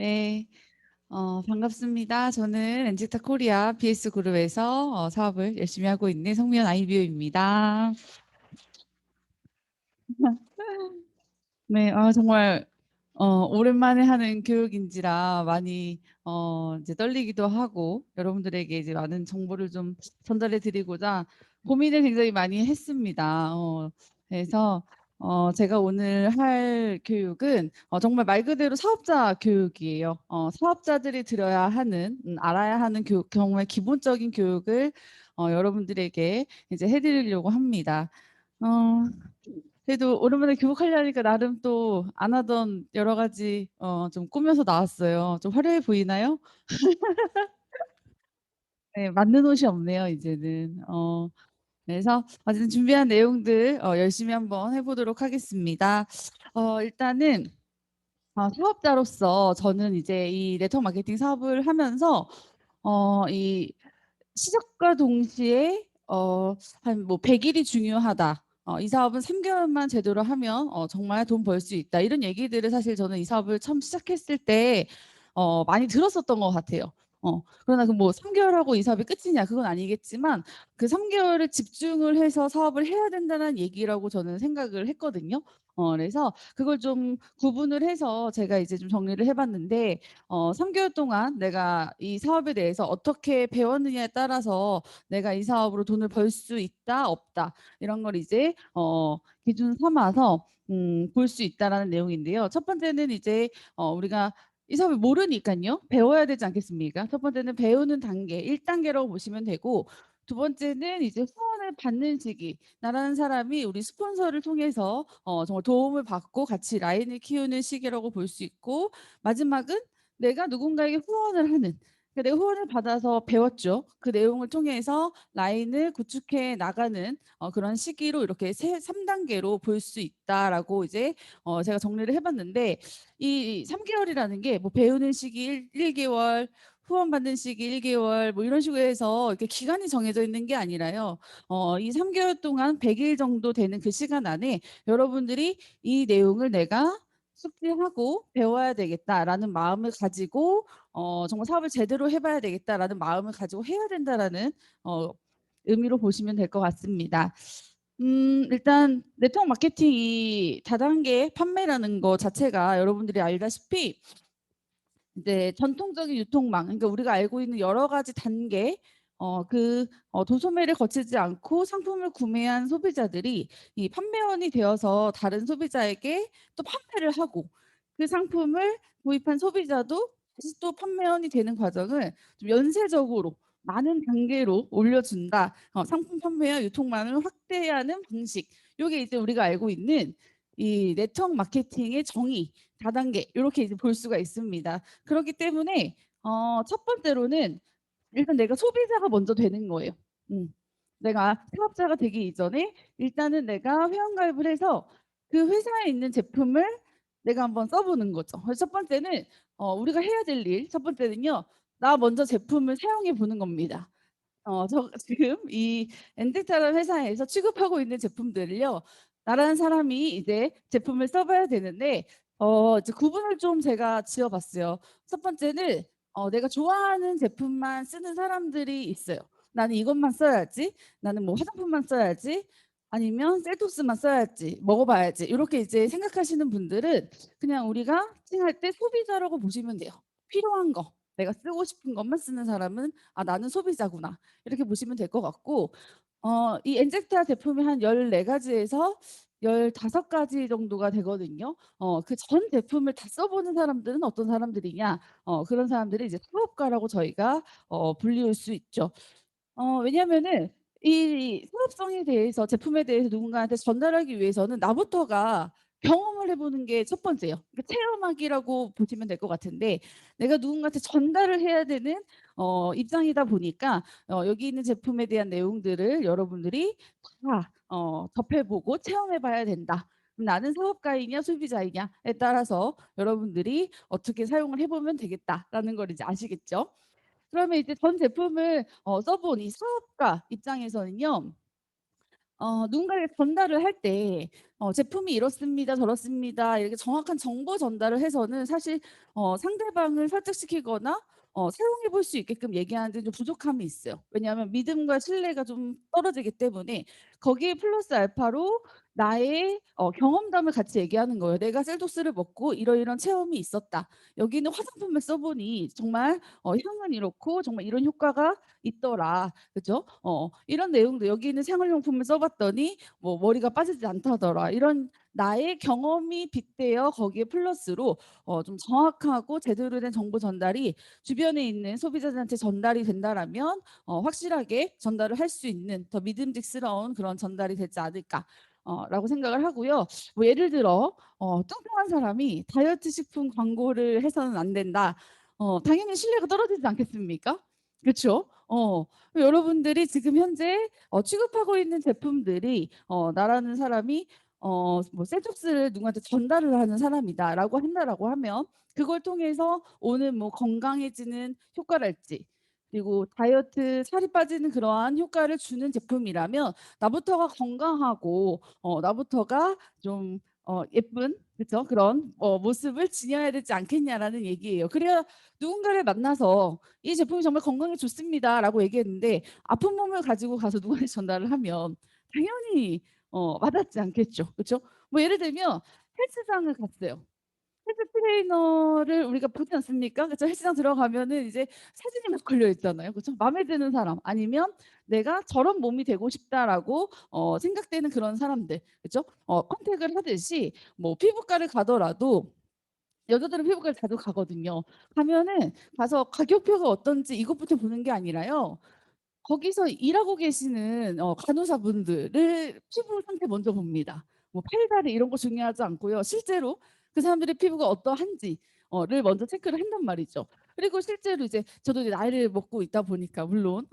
네. 반갑습니다. 저는 엔지타 코리아 BS 그룹에서 사업을 열심히 하고 있는 성미연 아이비오입니다. 네. 정말 오랜만에 하는 교육인지라 많이 이제 떨리기도 하고 여러분들에게 이제 많은 정보를 좀 전달해 드리고자 고민을 굉장히 많이 했습니다. 그래서 제가 오늘 할 교육은 정말 말 그대로 사업자 교육이에요. 사업자들이 들어야 하는 알아야 하는 교육, 정말 기본적인 교육을 여러분들에게 이제 해 드리려고 합니다. 어 그래도 오랜만에 교복하려니까 나름 또 안 하던 여러 가지 좀 꾸며서 나왔어요. 좀 화려해 보이나요? 네. 맞는 옷이 없네요 이제는. 그래서 어쨌든 준비한 내용들 열심히 한번 해 보도록 하겠습니다. 일단은 사업자로서 저는 이제 이 네트워크 마케팅 사업을 하면서 이 시작과 동시에 한 뭐 "100 일이 중요하다. 이 사업은 3 개월만 제대로 하면 정말 돈 벌 수 있다." 이런 얘기들을 사실 저는 이 사업을 처음 시작했을 때 많이 들었었던 것 같아요. 그러나 그 뭐 3 개월하고 이 사업이 끝이냐 그건 아니겠지만 그 3 개월을 집중을 해서 사업을 해야 된다는 얘기라고 저는 생각을 했거든요. 그래서 그걸 좀 구분을 해서 제가 이제 좀 정리를 해 봤는데 3 개월 동안 내가 이 사업에 대해서 어떻게 배웠느냐에 따라서 내가 이 사업으로 돈을 벌 수 있다 없다 이런 걸 이제 기준 삼아서 볼 수 있다라는 내용인데요. 첫 번째는 이제 우리가 이 사업을 모르니깐요. 배워야 되지 않겠습니까? 첫 번째는 배우는 단계 1 단계라고 보시면 되고 두 번째는 이제 후원을 받는 시기. 나라는 사람이 우리 스폰서를 통해서 정말 도움을 받고 같이 라인을 키우는 시기라고 볼 수 있고 마지막은 내가 누군가에게 후원을 하는 그러니까 내가 후원을 받아서 배웠죠. 그 내용을 통해서 라인을 구축해 나가는 그런 시기로 이렇게 세 3 단계로 볼 수 있다라고 이제 제가 정리를 해 봤는데 이 3 개월이라는 게 뭐 배우는 시기 1 개월, 후원받는 시기 1 개월 뭐 이런 식으로 해서 이렇게 기간이 정해져 있는 게 아니라요. 이 3 개월 동안 100일 정도 되는 그 시간 안에 여러분들이 '이 내용을 내가 숙지하고 배워야 되겠다.'라는 마음을 가지고 '정말 사업을 제대로 해 봐야 되겠다.'라는 마음을 가지고 해야 된다라는 어 의미로 보시면 될 것 같습니다. 일단 네트워크 마케팅 이 다단계 판매라는 거 자체가 여러분들이 알다시피 이제 전통적인 유통망 그러니까 우리가 알고 있는 여러 가지 단계 도소매를 거치지 않고 상품을 구매한 소비자들이 이 판매원이 되어서 다른 소비자에게 또 판매를 하고 그 상품을 구입한 소비자도 다시 또 판매원이 되는 과정을 좀 연쇄적으로 많은 단계로 올려준다. 상품 판매와 유통망을 확대하는 방식. 요게 이제 우리가 알고 있는 이 네트워크 마케팅의 정의 다단계 요렇게 이제 볼 수가 있습니다. 그렇기 때문에 첫 번째로는 일단 내가 소비자가 먼저 되는 거예요. 음. 내가 사업자가 되기 이전에 일단은 내가 회원가입을 해서 그 회사에 있는 제품을 내가 한번 써 보는 거죠. 그래서 첫 번째는 우리가 해야 될 일 첫 번째는요. 나 먼저 제품을 사용해 보는 겁니다. 저 지금 이 엔젤타라는 회사에서 취급하고 있는 제품들을요. 나라는 사람이 이제 제품을 써 봐야 되는데 이제 구분을 좀 제가 지어 봤어요. 첫 번째는 내가 좋아하는 제품만 쓰는 사람들이 있어요. '나는 이것만 써야지. 나는 뭐 화장품만 써야지. 아니면 셀토스만 써야지. 먹어 봐야지.' 요렇게 이제 생각하시는 분들은 그냥 우리가 칭할 때 소비자라고 보시면 돼요. 필요한 거, 내가 쓰고 싶은 것만 쓰는 사람은 '아 나는 소비자구나.' 이렇게 보시면 될 것 같고 이 엔젝타 제품이 한 14 가지에서 15 가지 정도가 되거든요. 그 전 제품을 다 써 보는 사람들은 어떤 사람들이냐? 그런 사람들이 이제 사업가라고 저희가 불리울 수 있죠. 왜냐하면은 이 사업성에 대해서 제품에 대해서 누군가한테 전달하기 위해서는 나부터가 경험을 해 보는 게 첫 번째예요. 그러니까 체험하기라고 보시면 될 것 같은데 내가 누군가한테 전달을 해야 되는 입장이다 보니까 여기 있는 제품에 대한 내용들을 여러분들이 다 접해 보고 체험해 봐야 된다. 그럼 '나는 사업가이냐 소비자이냐.'에 따라서 여러분들이 어떻게 사용을 해 보면 되겠다라는 걸 이제 아시겠죠? 그러면 이제 전 제품을 써본 이 사업가 입장에서는요. 누군가에게 전달을 할 때 제품이 이렇습니다. 저렇습니다. 이렇게 정확한 정보 전달을 해서는 사실 상대방을 설득시키거나 사용해 볼 수 있게끔 얘기하는 데 좀 부족함이 있어요. 왜냐하면 믿음과 신뢰가 좀 떨어지기 때문에 거기에 플러스 알파로 나의 경험담을 같이 얘기하는 거예요. "내가 셀독스를 먹고 이러이러한 체험이 있었다. 여기는 화장품을 써 보니 정말 향은 이렇고 정말 이런 효과가 있더라." 그죠? 이런 내용도 "여기 있는 생활용품을 써 봤더니 뭐 머리가 빠지지 않다더라." 이런 나의 경험이 빗대어 거기에 플러스로 좀 정확하고 제대로 된 정보 전달이 주변에 있는 소비자들한테 전달이 된다라면 확실하게 전달을 할 수 있는 더 믿음직스러운 그런 전달이 되지 않을까 라고 생각을 하고요. 뭐 예를 들어 뚱뚱한 사람이 다이어트 식품 광고를 해서는 안 된다. 당연히 신뢰가 떨어지지 않겠습니까? 그쵸? 여러분들이 지금 현재 취급하고 있는 제품들이 나라는 사람이 뭐 "셀톡스를 누구한테 전달을 하는 사람이다."라고 한다라고 하면 그걸 통해서 오는 뭐 건강해지는 효과랄지 그리고 다이어트 살이 빠지는 그러한 효과를 주는 제품이라면 나부터가 건강하고 나부터가 좀 예쁜 그쵸? 그런 모습을 지녀야 되지 않겠냐라는 얘기예요. 그래야 누군가를 만나서 "이 제품이 정말 건강에 좋습니다."라고 얘기했는데 아픈 몸을 가지고 가서 누구한테 전달을 하면 당연히 와닿지 않겠죠. 그쵸? 뭐 예를 들면 헬스장을 갔어요. 헬스 트레이너를 우리가 보지 않습니까? 그쵸? 헬스장 들어가면은 이제 사진이 막 걸려 있잖아요. 그쵸? 마음에 드는 사람 아니면 '내가 저런 몸이 되고 싶다.'라고 생각되는 그런 사람들. 그쵸? 컨택을 하듯이 뭐 피부과를 가더라도 여자들은 피부과를 자주 가거든요. 가면은 가서 가격표가 어떤지 이것부터 보는 게 아니라요. 거기서 일하고 계시는 간호사분들을 피부 상태 먼저 봅니다. 뭐 팔다리 이런 거 중요하지 않고요. 실제로 그 사람들의 피부가 어떠한지 를 먼저 체크를 한단 말이죠. 그리고 실제로 이제 저도 이제 나이를 먹고 있다 보니까 물론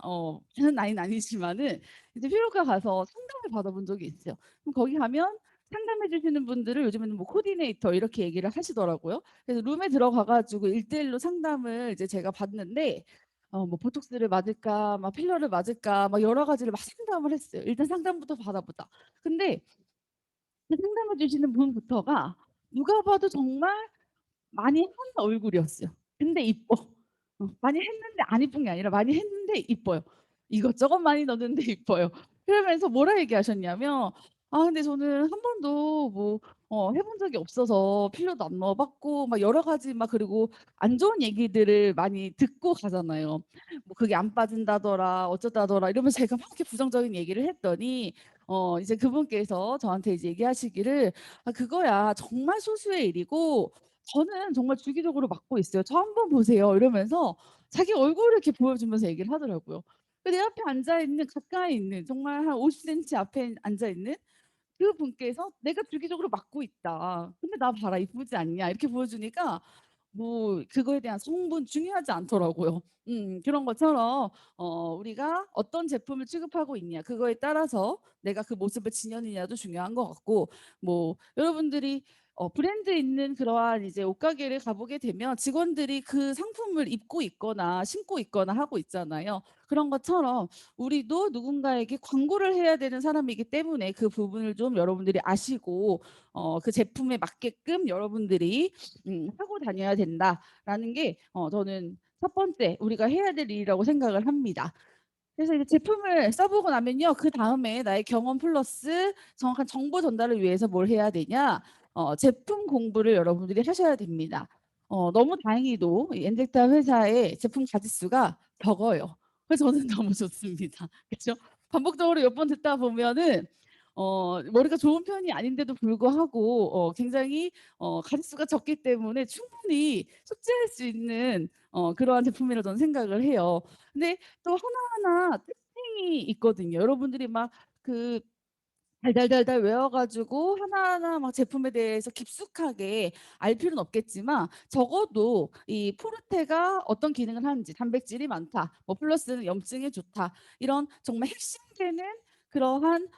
많은 나이는 아니지만은 이제 피부과 가서 상담을 받아본 적이 있어요. 그럼 거기 가면 상담해 주시는 분들을 요즘에는 뭐 코디네이터 이렇게 얘기를 하시더라고요. 그래서 룸에 들어가 가지고 1:1로 상담을 이제 제가 받는데 뭐 보톡스를 맞을까 막 필러를 맞을까 막 여러 가지를 막 상담을 했어요. "일단 상담부터 받아보자." 근데 그 상담해 주시는 분부터가 누가 봐도 정말 많이 한 얼굴이었어요. 근데 이뻐. 많이 했는데 안 이쁜 게 아니라 많이 했는데 이뻐요. 이것저것 많이 넣었는데 이뻐요. 그러면서 뭐라 얘기하셨냐면 근데 저는 한 번도 뭐 해본 적이 없어서 필러도 안 넣어 봤고" 막 여러 가지 막 그리고 안 좋은 얘기들을 많이 듣고 가잖아요. 뭐 "그게 안 빠진다더라. 어쩌다더라." 이러면서 제가 막 이렇게 부정적인 얘기를 했더니 이제 그분께서 저한테 이제 얘기하시기를 "아 그거야 정말 소수의 일이고 저는 정말 주기적으로 맞고 있어요. 저 한번 보세요." 이러면서 자기 얼굴을 이렇게 보여주면서 얘기를 하더라고요. 내 앞에 앉아 있는 가까이 있는 정말 한 50 센티 앞에 앉아 있는 그분께서 "내가 주기적으로 맞고 있다. 근데 나 봐라 이쁘지 않냐." 이렇게 보여주니까 뭐 그거에 대한 성분 중요하지 않더라고요. 그런 것처럼 우리가 어떤 제품을 취급하고 있냐 그거에 따라서 내가 그 모습을 지녔느냐도 중요한 것 같고 뭐 여러분들이 브랜드 있는 그러한 이제 옷가게를 가보게 되면 직원들이 그 상품을 입고 있거나 신고 있거나 하고 있잖아요. 그런 것처럼 우리도 누군가에게 광고를 해야 되는 사람이기 때문에 그 부분을 좀 여러분들이 아시고 그 제품에 맞게끔 여러분들이 하고 다녀야 된다라는 게 저는 첫 번째 우리가 해야 될 일이라고 생각을 합니다. 그래서 이제 제품을 써 보고 나면요. 그다음에 나의 경험 플러스 정확한 정보 전달을 위해서 뭘 해야 되냐? 제품 공부를 여러분들이 하셔야 됩니다. 너무 다행히도 이 엔젝타 회사의 제품 가짓수가 적어요. 그래서 저는 너무 좋습니다. 그죠? 반복적으로 몇 번 듣다 보면은 머리가 좋은 편이 아닌데도 불구하고 굉장히 가짓수가 적기 때문에 충분히 숙지할 수 있는 그러한 제품이라고 저는 생각을 해요. 근데 또 하나하나 특징이 있거든요. 여러분들이 막 그 달달달달 외워 가지고 하나하나 막 제품에 대해서 깊숙하게 알 필요는 없겠지만 적어도 이 포르테가 어떤 기능을 하는지 단백질이 많다. 뭐 플러스는 염증에 좋다. 이런 정말 핵심되는 그러한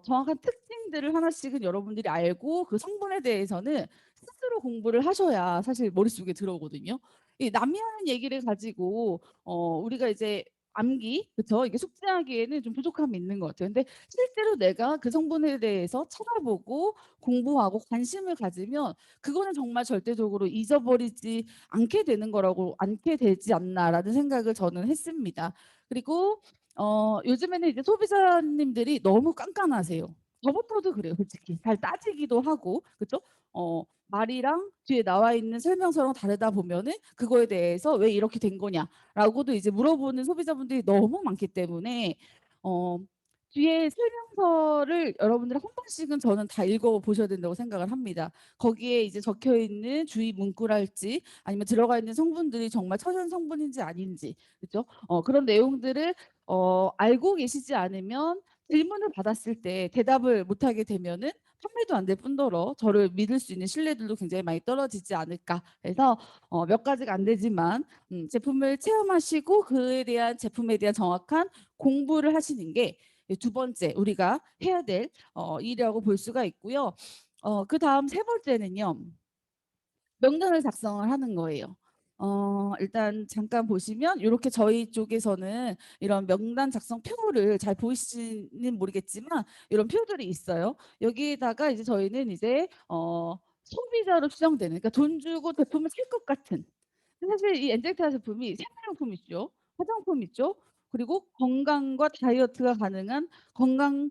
정확한 특징들을 하나씩은 여러분들이 알고 그 성분에 대해서는 스스로 공부를 하셔야 사실 머릿속에 들어오거든요. 이 남이 하는 얘기를 가지고 우리가 이제 암기, 그쵸? 이게 숙지하기에는 좀 부족함이 있는 것 같아요. 근데 실제로 내가 그 성분에 대해서 찾아보고 공부하고 관심을 가지면 그거는 정말 절대적으로 잊어버리지 않게 되는 거라고, 않게 되지 않나라는 생각을 저는 했습니다. 그리고 요즘에는 이제 소비자님들이 너무 깐깐하세요. 저부터도 그래요, 솔직히. 잘 따지기도 하고, 그쵸? 말이랑 뒤에 나와 있는 설명서랑 다르다 보면은 그거에 대해서 왜 이렇게 된 거냐라고도 이제 물어보는 소비자분들이 너무 많기 때문에 어 뒤에 설명서를 여러분들이 한 번씩은 저는 다 읽어 보셔야 된다고 생각을 합니다. 거기에 이제 적혀 있는 주의 문구랄지 아니면 들어가 있는 성분들이 정말 천연 성분인지 아닌지, 그죠? 그런 내용들을 알고 계시지 않으면 질문을 받았을 때 대답을 못하게 되면은 판매도 안 될 뿐더러 저를 믿을 수 있는 신뢰도도 굉장히 많이 떨어지지 않을까 해서 몇 가지가 안 되지만 제품을 체험하시고 그에 대한 제품에 대한 정확한 공부를 하시는 게 두 번째 우리가 해야 될 일이라고 볼 수가 있고요. 그다음 세 번째는요. 명단을 작성을 하는 거예요. 일단 잠깐 보시면 요렇게 저희 쪽에서는 이런 명단 작성 표를 잘 보이시는 모르겠지만 이런 표들이 있어요. 여기에다가 이제 저희는 이제 소비자로 추정되는, 그러니까 돈 주고 제품을 살 것 같은, 사실 이 엔젤타 제품이 생활용품 있죠. 화장품 있죠. 그리고 건강과 다이어트가 가능한 건강,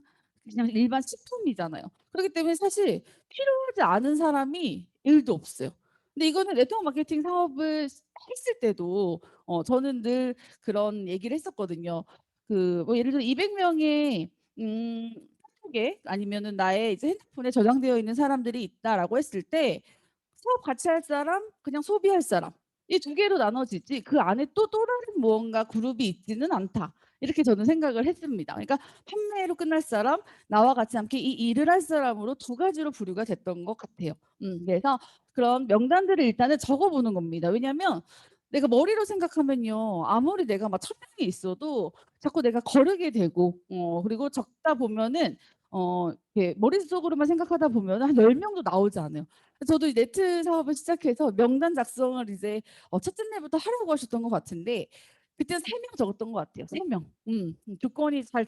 그냥 일반 식품이잖아요. 그렇기 때문에 사실 필요하지 않은 사람이 1도 없어요. 근데 이거는 네트워크 마케팅 사업을 했을 때도 저는 늘 그런 얘기를 했었거든요. 그 뭐 예를 들어 200 명의 카톡에 아니면은 나의 이제 핸드폰에 저장되어 있는 사람들이 있다라고 했을 때 사업 같이 할 사람, 그냥 소비할 사람, 이 두 개로 나눠지지 그 안에 또 다른 무언가 그룹이 있지는 않다. 이렇게 저는 생각을 했습니다. 그러니까 판매로 끝날 사람, 나와 같이 함께 이 일을 할 사람으로 두 가지로 분류가 됐던 것 같아요. 그래서 그런 명단들을 일단은 적어 보는 겁니다. 왜냐하면 내가 머리로 생각하면요. 아무리 내가 막 1,000명이 있어도 자꾸 내가 거르게 되고 그리고 적다 보면은 이렇게 머릿속으로만 생각하다 보면은 한 10 명도 나오지 않아요. 저도 이 네트 사업을 시작해서 명단 작성을 이제 첫째 날부터 하라고 하셨던 것 같은데 그때는 3명 적었던 것 같아요. 3명. 조건이 잘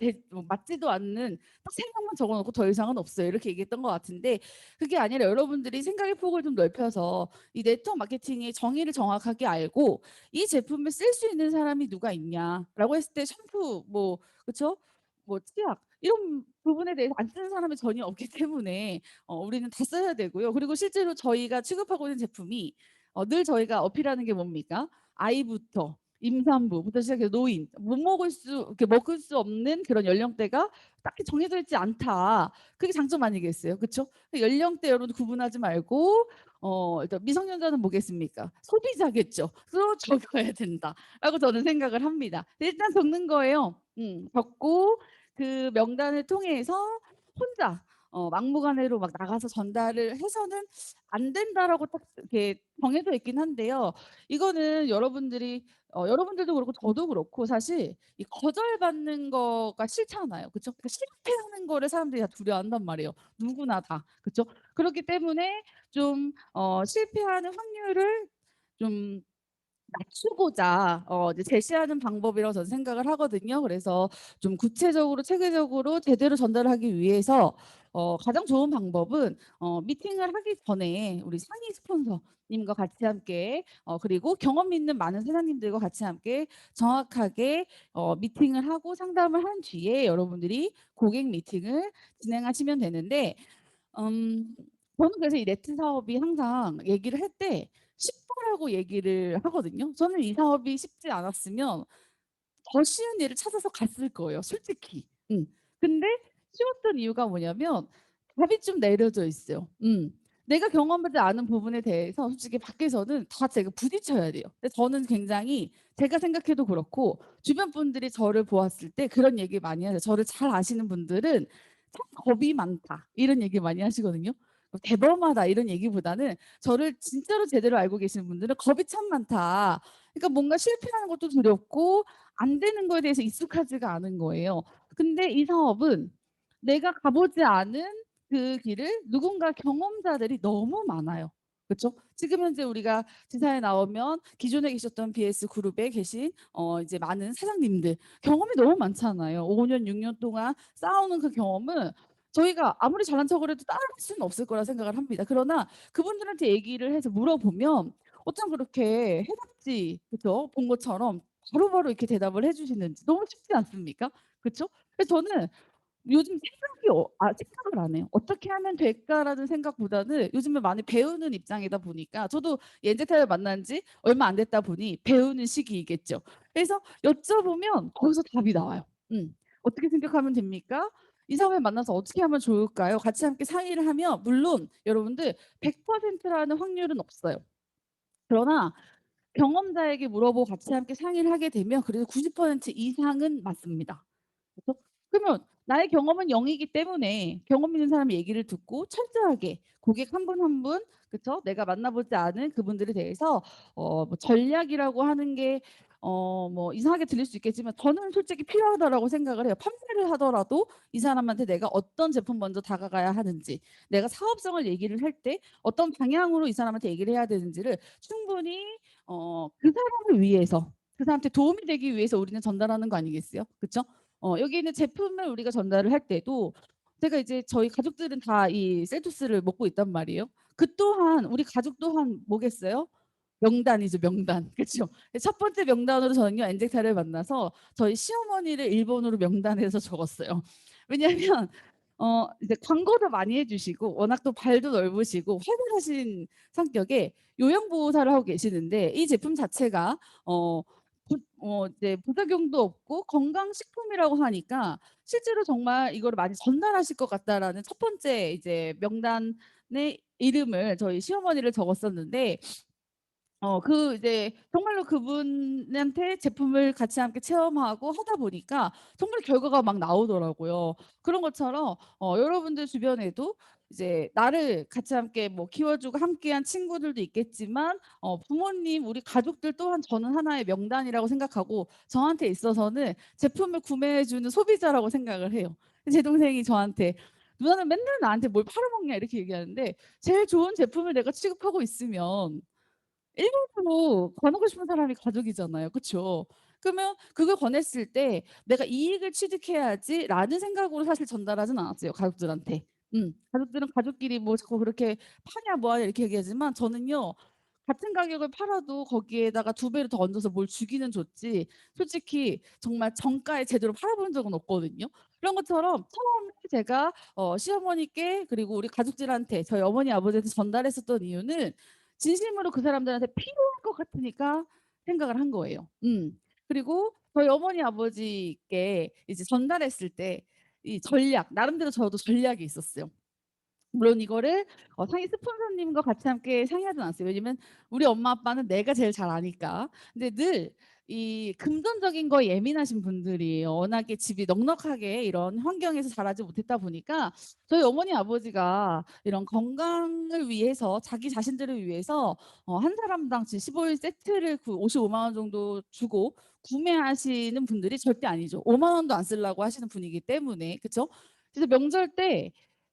맞지도 않는 딱 3명만 적어 놓고 더 이상은 없어요. 이렇게 얘기했던 것 같은데 그게 아니라 여러분들이 생각의 폭을 좀 넓혀서 이 네트워크 마케팅의 정의를 정확하게 알고 이 제품을 쓸 수 있는 사람이 누가 있냐라고 했을 때 샴푸 뭐 그쵸? 뭐 치약 이런 부분에 대해서 안 쓰는 사람이 전혀 없기 때문에 우리는 다 써야 되고요. 그리고 실제로 저희가 취급하고 있는 제품이 늘 저희가 어필하는 게 뭡니까? 아이부터 임산부부터 시작해서 노인 못 먹을 수 이렇게 먹을 수 없는 그런 연령대가 딱히 정해져 있지 않다. 그게 장점 아니겠어요? 그쵸? 연령대 여러분 구분하지 말고 일단 미성년자는 뭐겠습니까? 소비자겠죠. 그래서 적어야 된다라고 저는 생각을 합니다. 일단 적는 거예요. 적고 그 명단을 통해서 혼자 막무가내로 막 나가서 전달을 해서는 안 된다라고 딱 이렇게 정해져 있긴 한데요. 이거는 여러분들이 여러분들도 그렇고 저도 그렇고 사실 이 거절받는 거가 싫잖아요. 그쵸? 그러니까 실패하는 거를 사람들이 다 두려워한단 말이에요. 누구나 다. 그쵸? 그렇기 때문에 좀 실패하는 확률을 좀 낮추고자 이제 제시하는 방법이라고 저는 생각을 하거든요. 그래서 좀 구체적으로 체계적으로 제대로 전달을 하기 위해서 가장 좋은 방법은 미팅을 하기 전에 우리 상위 스폰서님과 같이 함께 그리고 경험 있는 많은 사장님들과 같이 함께 정확하게 미팅을 하고 상담을 한 뒤에 여러분들이 고객 미팅을 진행하시면 되는데 저는 그래서 이 네트 사업이 항상 얘기를 할 때 쉽다라고 얘기를 하거든요. 저는 이 사업이 쉽지 않았으면 더 쉬운 일을 찾아서 갔을 거예요, 솔직히. 근데 쉬웠던 이유가 뭐냐면 답이 좀 내려져 있어요. 내가 경험하지 않은 부분에 대해서 솔직히 밖에서는 다 제가 부딪혀야 돼요. 근데 저는 굉장히 제가 생각해도 그렇고 주변 분들이 저를 보았을 때 그런 얘기 많이 하세요. 저를 잘 아시는 분들은 "참 겁이 많다." 이런 얘기 많이 하시거든요. "대범하다." 이런 얘기보다는 저를 진짜로 제대로 알고 계시는 분들은 "겁이 참 많다." 그러니까 뭔가 실패하는 것도 두렵고 안 되는 거에 대해서 익숙하지가 않은 거예요. 근데 이 사업은 내가 가보지 않은 그 길을 누군가 경험자들이 너무 많아요. 그쵸? 지금 현재 우리가 지사에 나오면 기존에 계셨던 BS 그룹에 계신 이제 많은 사장님들 경험이 너무 많잖아요. 5 년, 6년 동안 쌓아오는 그 경험은 저희가 아무리 잘난 척을 해도 따라갈 수는 없을 거라 생각을 합니다. 그러나 그분들한테 얘기를 해서 물어보면 어쩜 그렇게 해답지, 그쵸? 본 것처럼 바로바로 이렇게 대답을 해 주시는지 너무 쉽지 않습니까? 그쵸? 그래서 저는 요즘 생각을 안 해요. '어떻게 하면 될까?'라는 생각보다는 요즘에 많이 배우는 입장이다 보니까 저도 엔제타를 만난 지 얼마 안 됐다 보니 배우는 시기이겠죠. 그래서 여쭤보면 거기서 답이 나와요. "어떻게 생각하면 됩니까? 이 사람을 만나서 어떻게 하면 좋을까요?" 같이 함께 상의를 하면 물론 여러분들 100% 라는 확률은 없어요. 그러나 경험자에게 물어보고 같이 함께 상의를 하게 되면 그래도 90% 이상은 맞습니다. 그죠? 그러면 나의 경험은 0 이기 때문에 경험 있는 사람의 얘기를 듣고 철저하게 고객 한 분 한 분, 그쵸? 내가 만나보지 않은 그분들에 대해서 뭐 전략이라고 하는 게 뭐 이상하게 들릴 수 있겠지만 저는 솔직히 필요하다라고 생각을 해요. 판매를 하더라도 이 사람한테 내가 어떤 제품 먼저 다가가야 하는지, 내가 사업성을 얘기를 할 때 어떤 방향으로 이 사람한테 얘기를 해야 되는지를 충분히 그 사람을 위해서, 그 사람한테 도움이 되기 위해서 우리는 전달하는 거 아니겠어요? 그쵸? 여기 있는 제품을 우리가 전달을 할 때도 제가 이제 저희 가족들은 다 이 셀토스를 먹고 있단 말이에요. 그 또한 우리 가족 또한 뭐겠어요? 명단이죠, 명단. 그쵸? 첫 번째 명단으로 저는요 엔젝타를 만나서 저희 시어머니를 일본어로 명단해서 적었어요. 왜냐하면 이제 광고도 많이 해 주시고 워낙 또 발도 넓으시고 활발하신 성격에 요양보호사를 하고 계시는데 이 제품 자체가 어 이제 부작용도 없고 건강식품이라고 하니까 실제로 정말 이거를 많이 전달하실 것 같다라는 첫 번째 이제 명단의 이름을 저희 시어머니를 적었었는데 이제 정말로 그분한테 제품을 같이 함께 체험하고 하다 보니까 정말 결과가 막 나오더라고요. 그런 것처럼 여러분들 주변에도 이제 나를 같이 함께 뭐 키워주고 함께한 친구들도 있겠지만 부모님, 우리 가족들 또한 저는 하나의 명단이라고 생각하고 저한테 있어서는 제품을 구매해 주는 소비자라고 생각을 해요. 제 동생이 저한테 "누나는 맨날 나한테 뭘 팔아먹냐." 이렇게 얘기하는데 제일 좋은 제품을 내가 취급하고 있으면 일반적으로 권하고 싶은 사람이 가족이잖아요. 그쵸? 그러면 그걸 권했을 때 '내가 이익을 취득해야지.'라는 생각으로 사실 전달하진 않았어요, 가족들한테. 가족들은 가족끼리 뭐 자꾸 그렇게 "파냐 뭐 하냐." 이렇게 얘기하지만 저는요. 같은 가격을 팔아도 거기에다가 2 배로 더 얹어서 뭘 주기는 줬지 솔직히 정말 정가에 제대로 팔아본 적은 없거든요. 그런 것처럼 처음에 제가 시어머니께 그리고 우리 가족들한테 저희 어머니 아버지한테 전달했었던 이유는 진심으로 그 사람들한테 필요할 것 같으니까 생각을 한 거예요. 그리고 저희 어머니 아버지께 이제 전달했을 때 이 전략 나름대로 저도 전략이 있었어요. 물론 이거를 상위 스폰서님과 같이 함께 상의하진 않았어요. 왜냐면 우리 엄마 아빠는 내가 제일 잘 아니까. 근데 늘 이 금전적인 거에 예민하신 분들이에요. 워낙에 집이 넉넉하게 이런 환경에서 자라지 못했다 보니까 저희 어머니 아버지가 이런 건강을 위해서 자기 자신들을 위해서 한 사람당 지금 15일 세트를 55만 원 정도 주고 구매하시는 분들이 절대 아니죠. 5만 원도 안 쓰려고 하시는 분이기 때문에. 그쵸? 그래서 명절 때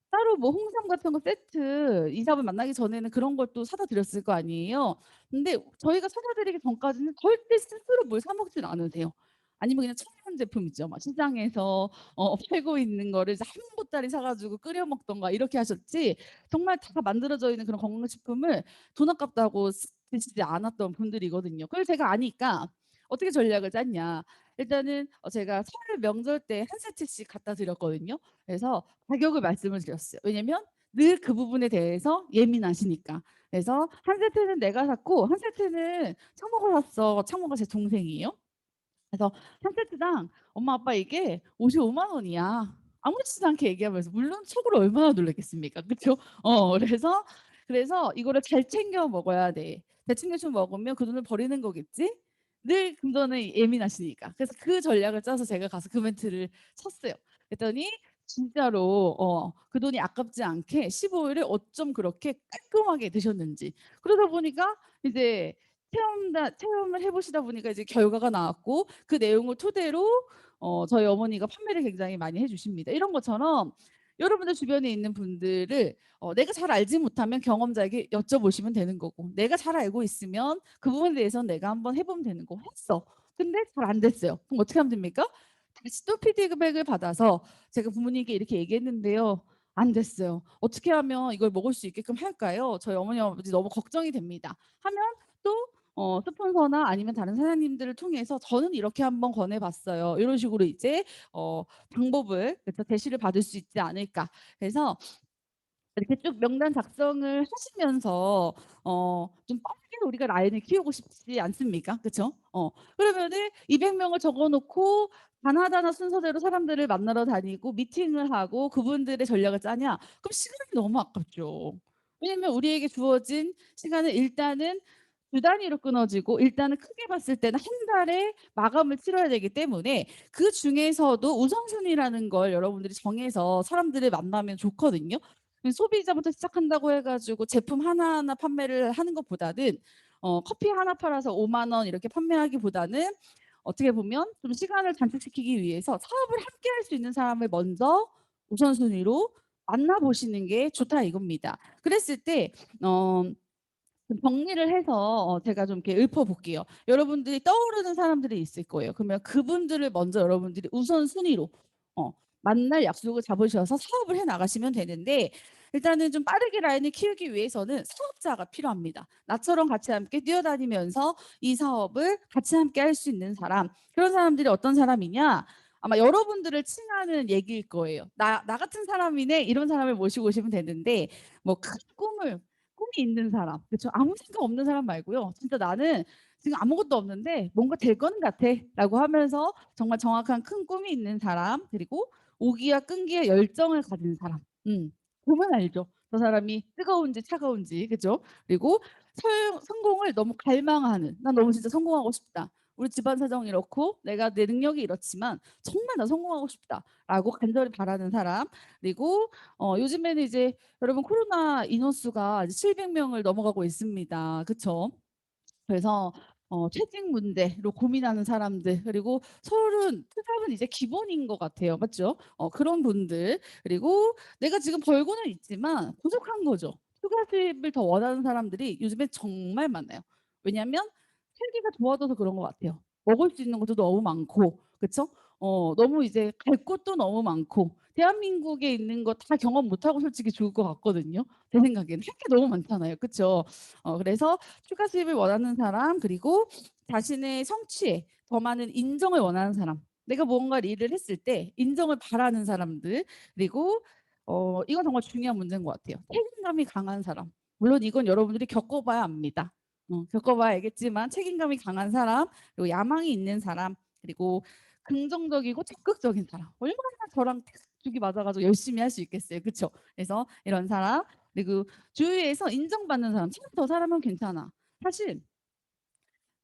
따로 뭐 홍삼 같은 거 세트 이사분 만나기 전에는 그런 걸 또 사다 드렸을 거 아니에요. 근데 저희가 사다 드리기 전까지는 절대 스스로 뭘 사 먹진 않으세요. 아니면 그냥 천연 제품 있죠. 막 시장에서 팔고 있는 거를 이제 한 보따리 사 가지고 끓여 먹던가 이렇게 하셨지 정말 다 만들어져 있는 그런 건강식품을 돈 아깝다고 드시지 않았던 분들이거든요. 그걸 제가 아니까 어떻게 전략을 짰냐. 일단은 제가 설 명절 때 한 세트씩 갖다 드렸거든요. 그래서 가격을 말씀을 드렸어요. 왜냐면 늘 그 부분에 대해서 예민하시니까. 그래서 한 세트는 내가 샀고 한 세트는 창모가 샀어. 창모가 제 동생이에요. 그래서 한 세트당 "엄마 아빠 이게 55만 원이야." 아무렇지도 않게 얘기하면서 물론 속으로 얼마나 놀랐겠습니까. 그쵸? 그래서 "이거를 잘 챙겨 먹어야 돼. 잘 챙겨서 먹으면 그 돈을 버리는 거겠지?" 늘 금전에 예민하시니까. 그래서 그 전략을 짜서 제가 가서 그 멘트를 쳤어요. 그랬더니 진짜로 그 돈이 아깝지 않게 15일을 어쩜 그렇게 깔끔하게 드셨는지. 그러다 보니까 이제 체험을 해 보시다 보니까 이제 결과가 나왔고 그 내용을 토대로 저희 어머니가 판매를 굉장히 많이 해 주십니다. 이런 것처럼 여러분들 주변에 있는 분들을 내가 잘 알지 못하면 경험자에게 여쭤보시면 되는 거고, 내가 잘 알고 있으면 그 부분에 대해서는 내가 한번 해 보면 되는 거고. 했어. 근데 잘 안 됐어요. 그럼 어떻게 하면 됩니까? 다시 또 피드백을 받아서 "제가 부모님께 이렇게 얘기했는데요. 안 됐어요. 어떻게 하면 이걸 먹을 수 있게끔 할까요? 저희 어머니 아버지 너무 걱정이 됩니다." 하면 또 스폰서나 아니면 다른 사장님들을 통해서 "저는 이렇게 한번 권해 봤어요." 이런 식으로 이제 방법을, 그래서 제시를 받을 수 있지 않을까. 그래서 이렇게 쭉 명단 작성을 하시면서 좀 빠르게 우리가 라인을 키우고 싶지 않습니까? 그쵸? 그러면은 200 명을 적어 놓고 하나하나 순서대로 사람들을 만나러 다니고 미팅을 하고 그분들의 전략을 짜냐? 그럼 시간이 너무 아깝죠. 왜냐면 우리에게 주어진 시간은 일단은 주 단위로 끊어지고, 일단은 크게 봤을 때는 한 달에 마감을 치러야 되기 때문에 그중에서도 우선순위라는 걸 여러분들이 정해서 사람들을 만나면 좋거든요. 소비자부터 시작한다고 해 가지고 제품 하나하나 판매를 하는 것보다는 커피 하나 팔아서 5만 원 이렇게 판매하기보다는 어떻게 보면 좀 시간을 단축시키기 위해서 사업을 함께 할 수 있는 사람을 먼저 우선순위로 만나 보시는 게 좋다 이겁니다. 그랬을 때 어 좀 정리를 해서 제가 좀 이렇게 읊어 볼게요. 여러분들이 떠오르는 사람들이 있을 거예요. 그러면 그분들을 먼저 여러분들이 우선순위로 어 만날 약속을 잡으셔서 사업을 해 나가시면 되는데, 일단은 좀 빠르게 라인을 키우기 위해서는 사업자가 필요합니다. 나처럼 같이 함께 뛰어다니면서 이 사업을 같이 함께 할 수 있는 사람. 그런 사람들이 어떤 사람이냐? 아마 여러분들을 칭하는 얘기일 거예요. "나 같은 사람이네." 이런 사람을 모시고 오시면 되는데, 뭐 큰 꿈이 있는 사람. 그쵸. 아무 생각 없는 사람 말고요. 진짜 '나는 지금 아무것도 없는데 뭔가 될 거는 같아.'라고 하면서 정말 정확한 큰 꿈이 있는 사람, 그리고 오기와 끈기와 열정을 가진 사람. 보면 알죠. 저 사람이 뜨거운지 차가운지. 그죠? 그리고 성공을 너무 갈망하는 '난 너무 진짜 성공하고 싶다. 우리 집안 사정이 이렇고 내가 내 능력이 이렇지만 정말 나 성공하고 싶다.'라고 간절히 바라는 사람. 그리고 요즘에는 이제 여러분 코로나 인원수가 이제 700 명을 넘어가고 있습니다. 그쵸? 그래서 퇴직 문제로 고민하는 사람들, 그리고 서울은 투잡은 이제 기본인 것 같아요. 맞죠? 그런 분들, 그리고 내가 지금 벌고는 있지만 부족한 거죠. 추가 수입을 더 원하는 사람들이 요즘에 정말 많아요. 왜냐하면 살기가 좋아져서 그런 것 같아요. 먹을 수 있는 것도 너무 많고, 그쵸? 너무 이제 갈 곳도 너무 많고, 대한민국에 있는 거 다 경험 못 하고 솔직히 좋을 것 같거든요. 제 생각에는. 할 게 너무 많잖아요. 그쵸? 그래서 추가 수입을 원하는 사람, 그리고 자신의 성취에 더 많은 인정을 원하는 사람. 내가 무언가를 일을 했을 때 인정을 바라는 사람들. 그리고 이건 정말 중요한 문제인 것 같아요. 책임감이 강한 사람. 물론 이건 여러분들이 겪어 봐야 압니다. 겪어 봐야 알겠지만 책임감이 강한 사람, 그리고 야망이 있는 사람, 그리고 긍정적이고 적극적인 사람. 얼마나 저랑 죽이 맞아 가지고 열심히 할 수 있겠어요. 그쵸? 그래서 이런 사람, 그리고 주위에서 인정받는 사람. "참 저 사람은 괜찮아." 사실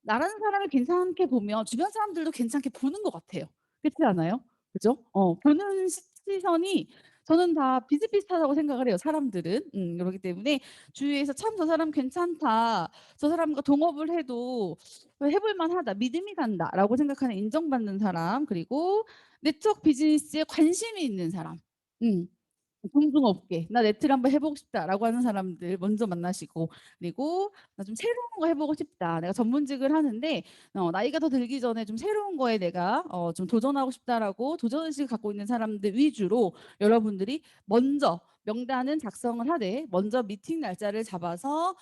나라는 사람을 괜찮게 보면 주변 사람들도 괜찮게 보는 것 같아요. 그렇지 않아요? 그죠? 보는 시선이 저는 다 비슷비슷하다고 생각을 해요, 사람들은. 그렇기 때문에 주위에서 '참 저 사람 괜찮다. 저 사람과 동업을 해도 해 볼 만하다. 믿음이 간다.'라고 생각하는 인정받는 사람, 그리고 네트워크 비즈니스에 관심이 있는 사람. 음. 동종업계 '나 네트를 한번 해 보고 싶다.'라고 하는 사람들 먼저 만나시고, 그리고 '나 좀 새로운 거 해 보고 싶다. 내가 전문직을 하는데 나이가 더 들기 전에 좀 새로운 거에 내가 좀 도전하고 싶다.'라고 도전 의식을 갖고 있는 사람들 위주로 여러분들이 먼저 명단은 작성을 하되 먼저 미팅 날짜를 잡아서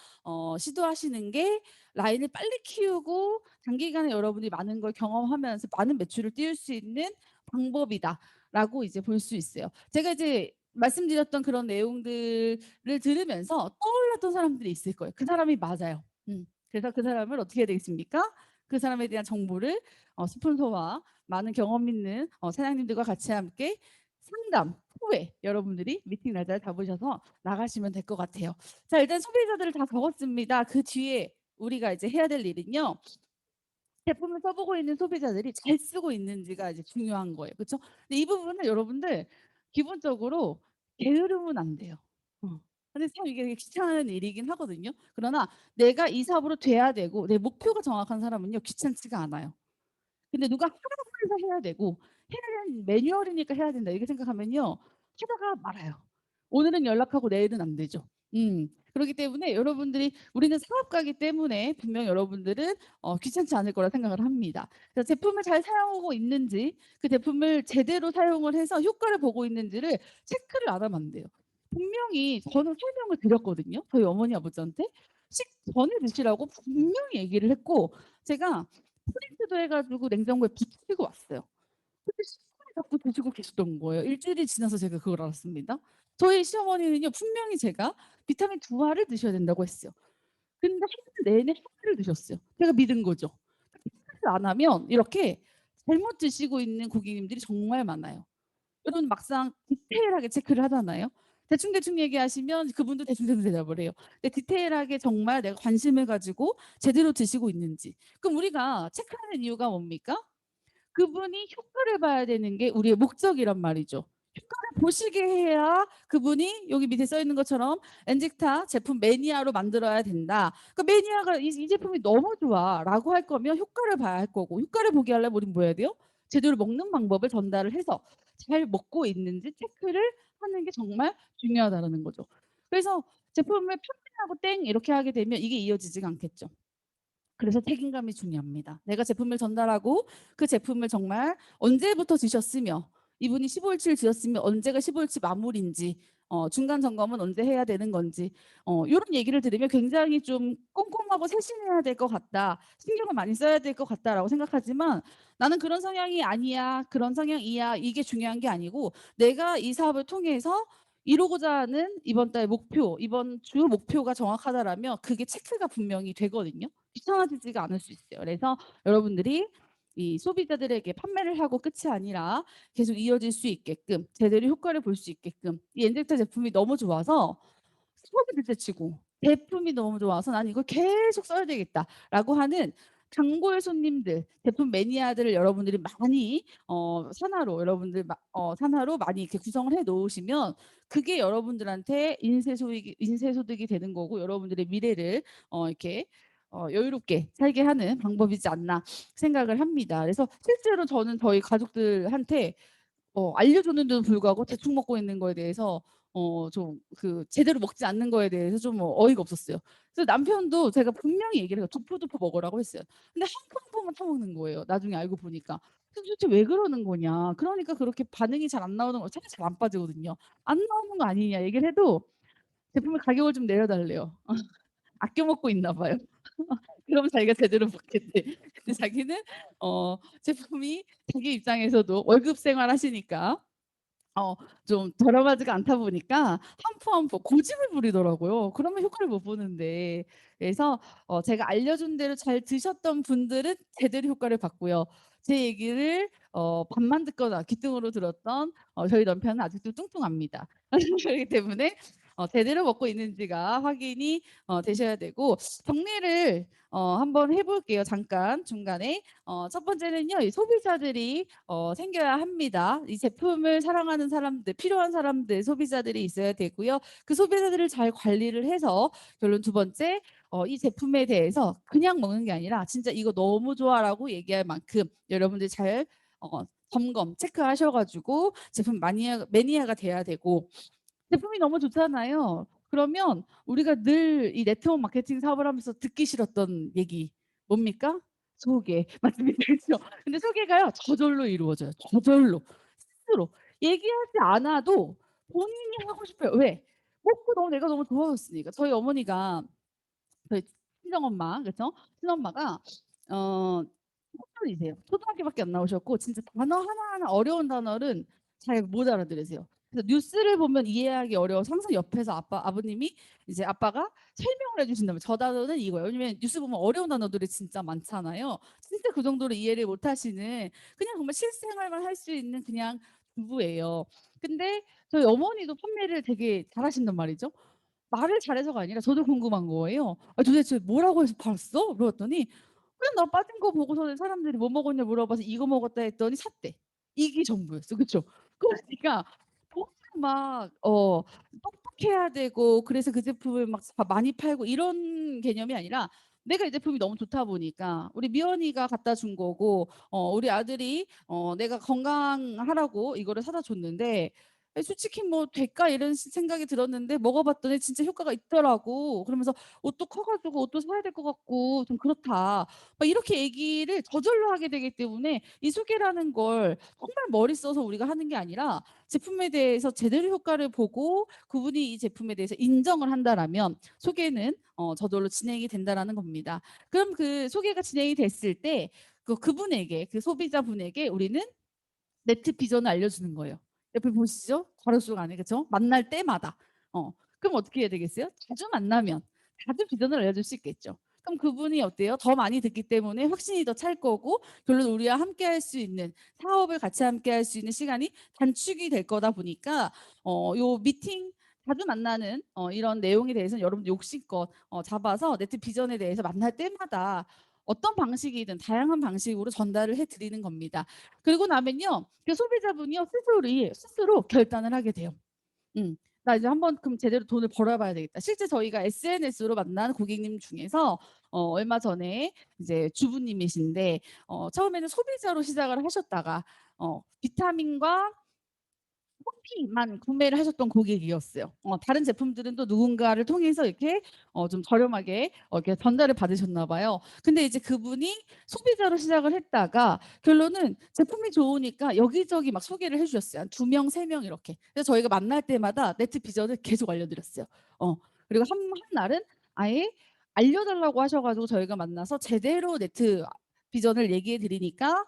시도하시는 게 라인을 빨리 키우고 단기간에 여러분이 많은 걸 경험하면서 많은 매출을 띄울 수 있는 방법이다라고 이제 볼 수 있어요. 제가 이제 말씀드렸던 그런 내용들을 들으면서 떠올랐던 사람들이 있을 거예요. 그 사람이 맞아요. 그래서 그 사람을 어떻게 해야 되겠습니까? 그 사람에 대한 정보를 스폰서와 많은 경험 있는 사장님들과 같이 함께 상담 후에 여러분들이 미팅 날짜를 잡으셔서 나가시면 될 것 같아요. 자, 일단 소비자들을 다 적었습니다. 그 뒤에 우리가 이제 해야 될 일은요. 제품을 써보고 있는 소비자들이 잘 쓰고 있는지가 이제 중요한 거예요. 그쵸? 근데 이 부분은 여러분들 기본적으로 게으르면 안 돼요. 어. 근데 참 이게 귀찮은 일이긴 하거든요. 그러나 내가 이 사업으로 돼야 되고 내 목표가 정확한 사람은요 귀찮지가 않아요. 근데 누가 하라고 해서 해야 되고 해야 되는 매뉴얼이니까 해야 된다 이렇게 생각하면요 하다가 말아요. 오늘은 연락하고 내일은 안 되죠. 그렇기 때문에 여러분들이 우리는 사업가이기 때문에 분명 여러분들은 귀찮지 않을 거라 생각을 합니다. 그래서 제품을 잘 사용하고 있는지 그 제품을 제대로 사용을 해서 효과를 보고 있는지를 체크를 안 하면 안 돼요. 분명히 저는 설명을 드렸거든요. 저희 어머니 아버지한테 식전에 드시라고 분명히 얘기를 했고 제가 프린트도 해가지고 냉장고에 붙이고 왔어요. 근데 식사를 자꾸 드시고 계시던 거예요. 일주일이 지나서 제가 그걸 알았습니다. 저희 시어머니는요 분명히 제가 비타민 2알을 드셔야 된다고 했어요. 근데 하루 내내 하나를 드셨어요. 제가 믿은 거죠. 체크를 안 하면 이렇게 잘못 드시고 있는 고객님들이 정말 많아요. 여러분 막상 디테일하게 체크를 하잖아요. 대충대충 얘기하시면 그분도 대충대충 대답을 해요. 근데 디테일하게 정말 내가 관심을 가지고 제대로 드시고 있는지. 그럼 우리가 체크하는 이유가 뭡니까? 그분이 효과를 봐야 되는 게 우리의 목적이란 말이죠. 효과를 보시게 해야 그분이 여기 밑에 써 있는 것처럼 엔직타 제품 매니아로 만들어야 된다. 그 매니아가 이 제품이 너무 좋아라고 할 거면 효과를 봐야 할 거고 효과를 보게 하려면 우리는 뭐 해야 돼요? 제대로 먹는 방법을 전달을 해서 잘 먹고 있는지 체크를 하는 게 정말 중요하다는 거죠. 그래서 제품을 판매하고 땡 이렇게 하게 되면 이게 이어지지가 않겠죠. 그래서 책임감이 중요합니다. 내가 제품을 전달하고 그 제품을 정말 언제부터 드셨으며 이분이 15일치를 드셨으면 언제가 15일치 마무리인지 중간 점검은 언제 해야 되는 건지 이런 얘기를 들으면 굉장히 좀 꼼꼼하고 세심해야 될 것 같다. 신경을 많이 써야 될 것 같다라고 생각하지만 나는 그런 성향이 아니야. 그런 성향이야. 이게 중요한 게 아니고 내가 이 사업을 통해서 이루고자 하는 이번 달 목표, 이번 주 목표가 정확하다라면 그게 체크가 분명히 되거든요. 귀찮아지지가 않을 수 있어요. 그래서 여러분들이 이 소비자들에게 판매를 하고 끝이 아니라 계속 이어질 수 있게끔 제대로 효과를 볼 수 있게끔 이 엔젤타 제품이 너무 좋아서 소비를 제치고 제품이 너무 좋아서 난 이걸 계속 써야 되겠다라고 하는 단골 손님들, 제품 매니아들을 여러분들이 많이 산하로 여러분들 산하로 많이 이렇게 구성을 해 놓으시면 그게 여러분들한테 인쇄소득이 되는 거고 여러분들의 미래를 이렇게 여유롭게 살게 하는 방법이지 않나 생각을 합니다. 그래서 실제로 저는 저희 가족들한테 알려줬는데도 불구하고 대충 먹고 있는 거에 대해서 좀 그 제대로 먹지 않는 거에 대해서 좀 어이가 없었어요. 그래서 남편도 제가 분명히 얘기를 해요. 두포두포 먹으라고 했어요. 근데 한 포 한 포만 처먹는 거예요. 나중에 알고 보니까. 그래서 도대체 왜 그러는 거냐. 그러니까 그렇게 반응이 잘 안 나오는 거 살이 잘 안 빠지거든요. 안 나오는 거 아니냐 얘기를 해도 제품의 가격을 좀 내려달래요. 아껴 먹고 있나 봐요. 그러면 자기가 제대로 먹겠대. 근데 자기는 제품이 자기 입장에서도 월급 생활하시니까 좀 저렴하지가 않다 보니까 한 포 한 포 고집을 부리더라고요. 그러면 효과를 못 보는데. 그래서 제가 알려준 대로 잘 드셨던 분들은 제대로 효과를 봤고요. 제 얘기를 반만 듣거나 귓등으로 들었던 저희 남편은 아직도 뚱뚱합니다. 그렇기 때문에 제대로 먹고 있는지가 확인이 되셔야 되고 정리를 한번 해 볼게요 잠깐 중간에. 첫 번째는요. 이 소비자들이 생겨야 합니다. 이 제품을 사랑하는 사람들, 필요한 사람들, 소비자들이 있어야 되고요. 그 소비자들을 잘 관리를 해서 결론 두 번째 이 제품에 대해서 그냥 먹는 게 아니라 진짜 이거 너무 좋아라고 얘기할 만큼 여러분들이 잘 점검, 체크하셔 가지고 제품 매니아가 돼야 되고 제품이 너무 좋잖아요. 그러면 우리가 늘 이 네트워크 마케팅 사업을 하면서 듣기 싫었던 얘기 뭡니까? 소개. 맞습니다. 그렇죠. 근데 소개가요. 저절로 이루어져요. 저절로. 스스로. 얘기하지 않아도 본인이 하고 싶어요. 왜? 먹고 내가 너무 좋아졌으니까. 저희 어머니가 저희 친정엄마 그쵸? 친엄마가 초년이세요. 초등학교밖에 안 나오셨고 진짜 단어 하나하나 어려운 단어는 잘 못 알아들으세요. 그래서 뉴스를 보면 이해하기 어려워서 항상 옆에서 아버님이 이제 아빠가 설명을 해주신다면 저 단어는 이거예요. 왜냐면 뉴스 보면 어려운 단어들이 진짜 많잖아요. 진짜 그 정도로 이해를 못 하시는 그냥 정말 실생활만 할 수 있는 그냥 주부예요. 근데 저희 어머니도 판매를 되게 잘하신단 말이죠. 말을 잘해서가 아니라 저도 궁금한 거예요. 도대체 뭐라고 해서 팔았어?" 물어봤더니 그냥 나 빠진 거 보고서는 사람들이 "뭐 먹었냐?" 물어봐서 "이거 먹었다." 했더니 샀대. 이게 전부였어. 그쵸? 그러니까 보통 막 똑똑해야 되고 그래서 그 제품을 막 많이 팔고 이런 개념이 아니라 내가 이 제품이 너무 좋다 보니까 우리 미연이가 갖다 준 거고 우리 아들이 내가 건강하라고 이거를 사다 줬는데 솔직히 뭐 될까?' 이런 생각이 들었는데 먹어 봤더니 진짜 효과가 있더라고. 그러면서 옷도 커 가지고 옷도 사야 될 것 같고 좀 그렇다. 막 이렇게 얘기를 저절로 하게 되기 때문에 이 소개라는 걸 정말 머리 써서 우리가 하는 게 아니라 제품에 대해서 제대로 효과를 보고 그분이 이 제품에 대해서 인정을 한다라면 소개는 저절로 진행이 된다라는 겁니다. 그럼 그 소개가 진행이 됐을 때 그분에게 그 소비자분에게 우리는 네트 비전을 알려주는 거예요. 옆에 보시죠? 괄호 속 안에 그쵸? 만날 때마다. 그럼 어떻게 해야 되겠어요? 자주 만나면 자주 비전을 알려줄 수 있겠죠. 그럼 그분이 어때요? 더 많이 듣기 때문에 확신이 더 찰 거고 결론 우리와 함께 할 수 있는 사업을 같이 함께 할 수 있는 시간이 단축이 될 거다 보니까 요 미팅 자주 만나는 이런 내용에 대해서는 여러분들 욕심껏 잡아서 네트 비전에 대해서 만날 때마다 어떤 방식이든 다양한 방식으로 전달을 해 드리는 겁니다. 그러고 나면요. 그 소비자분이요. 스스로 결단을 하게 돼요. 음. '나 이제 한번 그럼 제대로 돈을 벌어 봐야 되겠다.' 실제 저희가 SNS로 만난 고객님 중에서 얼마 전에 이제 주부님이신데 처음에는 소비자로 시작을 하셨다가 비타민과 커피만 구매를 하셨던 고객이었어요. 다른 제품들은 또 누군가를 통해서 이렇게 좀 저렴하게 이렇게 전달을 받으셨나 봐요. 근데 이제 그분이 소비자로 시작을 했다가 결론은 제품이 좋으니까 여기저기 막 소개를 해 주셨어요. 한 2 명, 3명 이렇게. 그래서 저희가 만날 때마다 네트 비전을 계속 알려드렸어요. 그리고 한 날은 아예 알려달라고 하셔 가지고 저희가 만나서 제대로 네트 비전을 얘기해 드리니까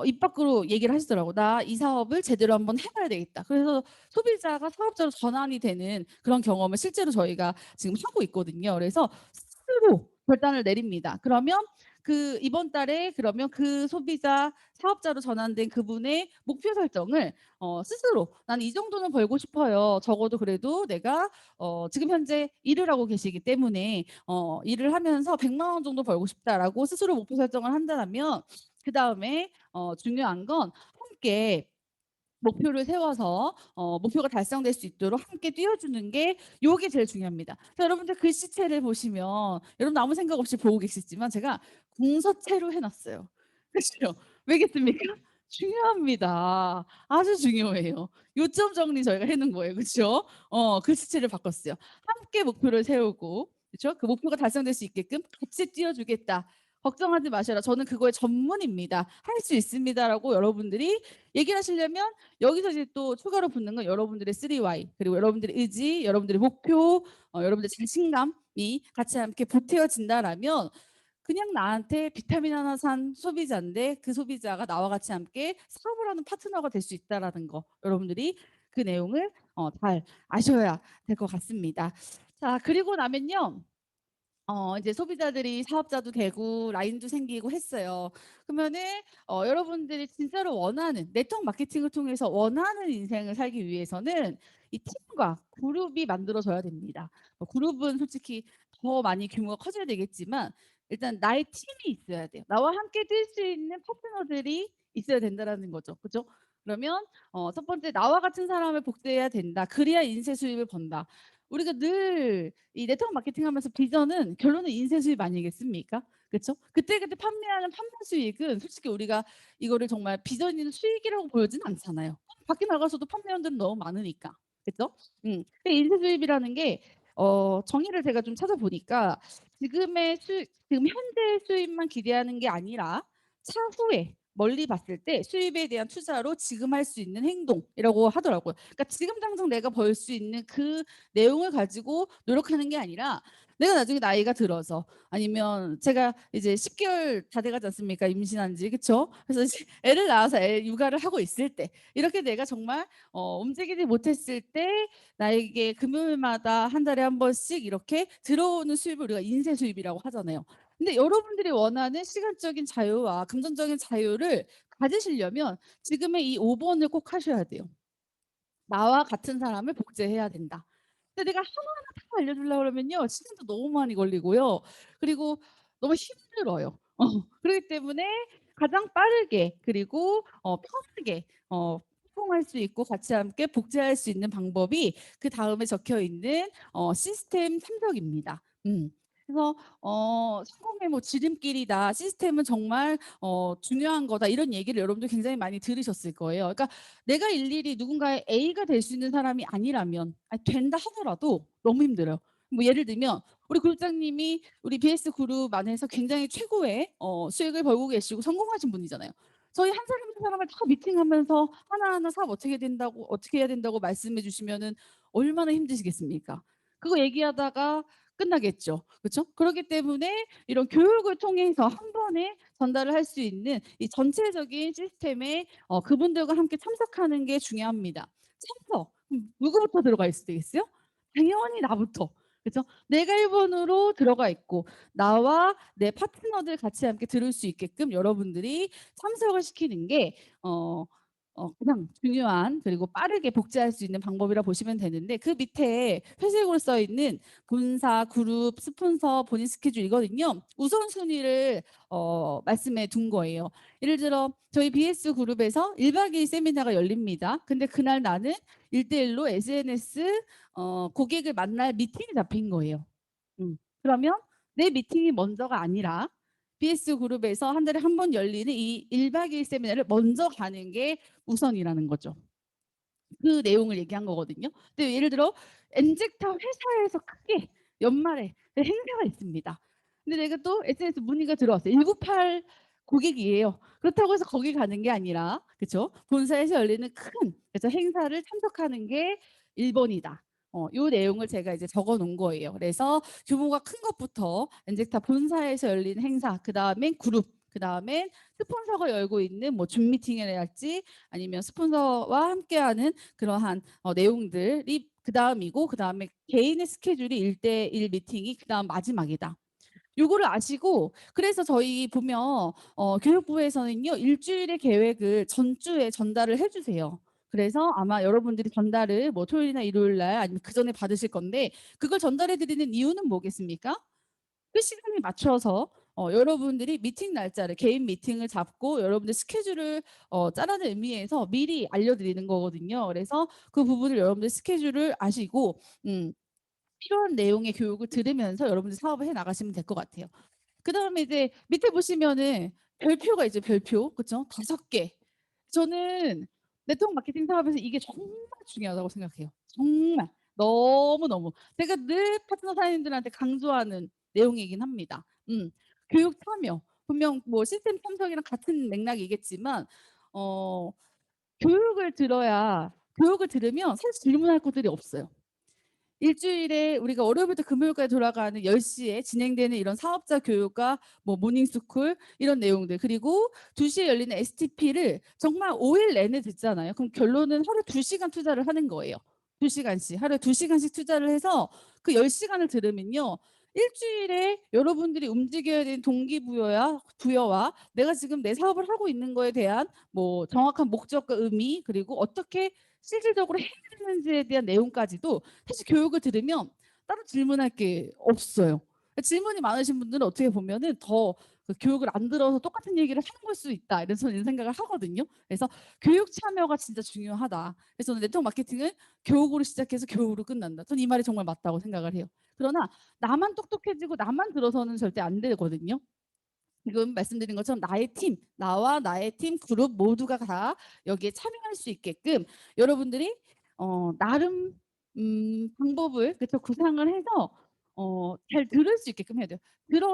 입 밖으로 얘기를 하시더라고요. "나 이 사업을 제대로 한번 해 봐야 되겠다." 그래서 소비자가 사업자로 전환이 되는 그런 경험을 실제로 저희가 지금 하고 있거든요. 그래서 스스로 결단을 내립니다. 그러면 이번 달에 그러면 그 소비자 사업자로 전환된 그분의 목표 설정을 스스로 '나는 이 정도는 벌고 싶어요. 적어도 그래도 내가 지금 현재 일을 하고 계시기 때문에 일을 하면서 100만 원 정도 벌고 싶다.'라고 스스로 목표 설정을 한다면 그다음에 중요한 건 함께 목표를 세워서 목표가 달성될 수 있도록 함께 뛰어주는 게 요게 제일 중요합니다. 자 여러분들 글씨체를 보시면 여러분 아무 생각 없이 보고 계시지만 제가 궁서체로 해 놨어요. 그죠? 왜겠습니까? 중요합니다. 아주 중요해요. 요점 정리 저희가 해 놓은 거예요. 그쵸? 글씨체를 바꿨어요. 함께 목표를 세우고 그쵸? 그 목표가 달성될 수 있게끔 같이 뛰어주겠다. 걱정하지 마셔라. 저는 그거의 전문입니다. 할 수 있습니다라고 여러분들이 얘기를 하시려면 여기서 이제 또 추가로 붙는 건 여러분들의 3Y 그리고 여러분들의 의지, 여러분들의 목표, 여러분들의 자신감이 같이 함께 보태어진다라면 그냥 나한테 비타민 하나 산 소비자인데 그 소비자가 나와 같이 함께 사업을 하는 파트너가 될 수 있다라는 거 여러분들이 그 내용을 잘 아셔야 될 것 같습니다. 자 그리고 나면요. 이제 소비자들이 사업자도 되고 라인도 생기고 했어요. 그러면은 여러분들이 진짜로 원하는 네트워크 마케팅을 통해서 원하는 인생을 살기 위해서는 이 팀과 그룹이 만들어져야 됩니다. 그룹은 솔직히 더 많이 규모가 커져야 되겠지만 일단 나의 팀이 있어야 돼요. 나와 함께 뛸 수 있는 파트너들이 있어야 된다라는 거죠. 그죠? 그러면 첫 번째 '나와 같은 사람을 복제해야 된다. 그래야 인쇄 수입을 번다.' 우리가 늘 이 네트워크 마케팅하면서 비전은 결론은 인쇄 수입 아니겠습니까? 그쵸? 그때그때 판매하는 판매 수익은 솔직히 우리가 이거를 정말 비전 있는 수익이라고 보지는 않잖아요. 밖에 나가서도 판매원들은 너무 많으니까. 그죠? 그 인쇄 수입이라는 게 정의를 제가 좀 찾아보니까 지금 현재 수입만 기대하는 게 아니라 차후에 멀리 봤을 때 수입에 대한 투자로 지금 할 수 있는 행동이라고 하더라고요. 그러니까 지금 당장 내가 벌 수 있는 그 내용을 가지고 노력하는 게 아니라 내가 나중에 나이가 들어서 아니면 제가 이제 10 개월 다 돼 가지 않습니까? 임신한 지. 그쵸? 그래서 이제 애를 낳아서 애 육아를 하고 있을 때 이렇게 내가 정말 움직이지 못했을 때 나에게 금요일마다 한 달에 한 번씩 이렇게 들어오는 수입을 우리가 인쇄 수입이라고 하잖아요. 근데 여러분들이 원하는 시간적인 자유와 금전적인 자유를 가지시려면 지금의 이 5 번을 꼭 하셔야 돼요. 나와 같은 사람을 복제해야 된다. 근데 내가 하나하나 다 알려주려고 그러면요. 시간도 너무 많이 걸리고요. 그리고 너무 힘들어요. 그러기 때문에 가장 빠르게 그리고 편하게 소통할 수 있고 같이 함께 복제할 수 있는 방법이 그다음에 적혀 있는 시스템 탐정입니다. 그래서 "성공의 뭐 지름길이다. 시스템은 정말 중요한 거다." 이런 얘기를 여러분들 굉장히 많이 들으셨을 거예요. 그러니까 내가 일일이 누군가의 A가 될 수 있는 사람이 아니라면, 아니 된다 하더라도 너무 힘들어요. 뭐 예를 들면 우리 그룹장님이 우리 BS 그룹 안에서 굉장히 최고의 수익을 벌고 계시고 성공하신 분이잖아요. 저희 한 사람 한 사람을 다 미팅하면서 하나하나 사업 어떻게 된다고 어떻게 해야 된다고 말씀해 주시면은 얼마나 힘드시겠습니까? 그거 얘기하다가 끝나겠죠. 그쵸? 그렇기 때문에 이런 교육을 통해서 한 번에 전달을 할 수 있는 이 전체적인 시스템에 그분들과 함께 참석하는 게 중요합니다. 참석. 누구부터 들어가 있어야 되겠어요? 당연히 나부터. 그죠? 내가 1 번으로 들어가 있고 나와 내 파트너들 같이 함께 들을 수 있게끔 여러분들이 참석을 시키는 게 어 가장 중요한, 그리고 빠르게 복제할 수 있는 방법이라 보시면 되는데, 그 밑에 회색으로 써 있는 본사, 그룹, 스폰서, 본인 스케줄이거든요. 우선순위를 말씀해 둔 거예요. 예를 들어 저희 BS 그룹에서 1박 2일 세미나가 열립니다. 근데 그날 나는 1대 1로 SNS 고객을 만날 미팅이 잡힌 거예요. 그러면 내 미팅이 먼저가 아니라 BS 그룹에서 한 달에 한 번 열리는 이 1박 2일 세미나를 먼저 가는 게 우선이라는 거죠. 그 내용을 얘기한 거거든요. 근데 예를 들어 엔젝타 회사에서 크게 연말에 행사가 있습니다. 근데 내가 또 SNS 문의가 들어왔어요. 198 고객이에요. 그렇다고 해서 거기 가는 게 아니라, 그쵸? 본사에서 열리는 큰, 그래서 행사를 참석하는 게 1 번이다. 요 내용을 제가 이제 적어 놓은 거예요. 그래서 규모가 큰 것부터 엔젝타 본사에서 열리는 행사, 그다음엔 그룹, 그다음엔 스폰서가 열고 있는 뭐 줌 미팅이랄지 아니면 스폰서와 함께하는 그러한 내용들이 그다음이고, 그다음에 개인의 스케줄이 1대1 미팅이 그다음 마지막이다. 요거를 아시고, 그래서 저희 보면 교육부에서는요 일주일의 계획을 전주에 전달을 해 주세요. 그래서 아마 여러분들이 전달을 뭐 토요일이나 일요일 날 아니면 그전에 받으실 건데, 그걸 전달해 드리는 이유는 뭐겠습니까? 그 시간에 맞춰서 여러분들이 미팅 날짜를 개인 미팅을 잡고 여러분들 스케줄을 짜라는 의미에서 미리 알려드리는 거거든요. 그래서 그 부분을 여러분들 스케줄을 아시고 필요한 내용의 교육을 들으면서 여러분들 사업을 해 나가시면 될 것 같아요. 그다음에 이제 밑에 보시면은 별표가 있죠, 별표. 그쵸? 5개. 저는 네트워크 마케팅 사업에서 이게 정말 중요하다고 생각해요. 정말. 너무너무. 제가 늘 파트너 사장님들한테 강조하는 내용이긴 합니다. 교육 참여. 분명 뭐 시스템 참석이랑 같은 맥락이겠지만 어 교육을 들으면 사실 질문할 것들이 없어요. 일주일에 우리가 월요일부터 금요일까지 돌아가는 10 시에 진행되는 이런 사업자 교육과 뭐 모닝스쿨 이런 내용들, 그리고 2 시에 열리는 STP를 정말 5일 내내 듣잖아요. 그럼 결론은 하루에 2 시간 투자를 하는 거예요. 2 시간씩. 하루에 2 시간씩 투자를 해서 그 10 시간을 들으면요. 일주일에 여러분들이 움직여야 되는 부여와 내가 지금 내 사업을 하고 있는 거에 대한 뭐 정확한 목적과 의미, 그리고 어떻게 실질적으로 해야 되는지에 대한 내용까지도 사실 교육을 들으면 따로 질문할 게 없어요. 질문이 많으신 분들은 어떻게 보면은 더 그 교육을 안 들어서 똑같은 얘기를 하는 걸 수 있다, 이런 저는 이런 생각을 하거든요. 그래서 교육 참여가 진짜 중요하다. 그래서 저는 네트워크 마케팅은 교육으로 시작해서 교육으로 끝난다. 저는 이 말이 정말 맞다고 생각을 해요. 그러나 나만 똑똑해지고 나만 들어서는 절대 안 되거든요. 지금 말씀드린 것처럼 나와 나의 팀 그룹 모두가 다 여기에 참여할 수 있게끔 여러분들이 나름 방법을 그쵸 구상을 해서 잘 들을 수 있게끔 해야 돼요.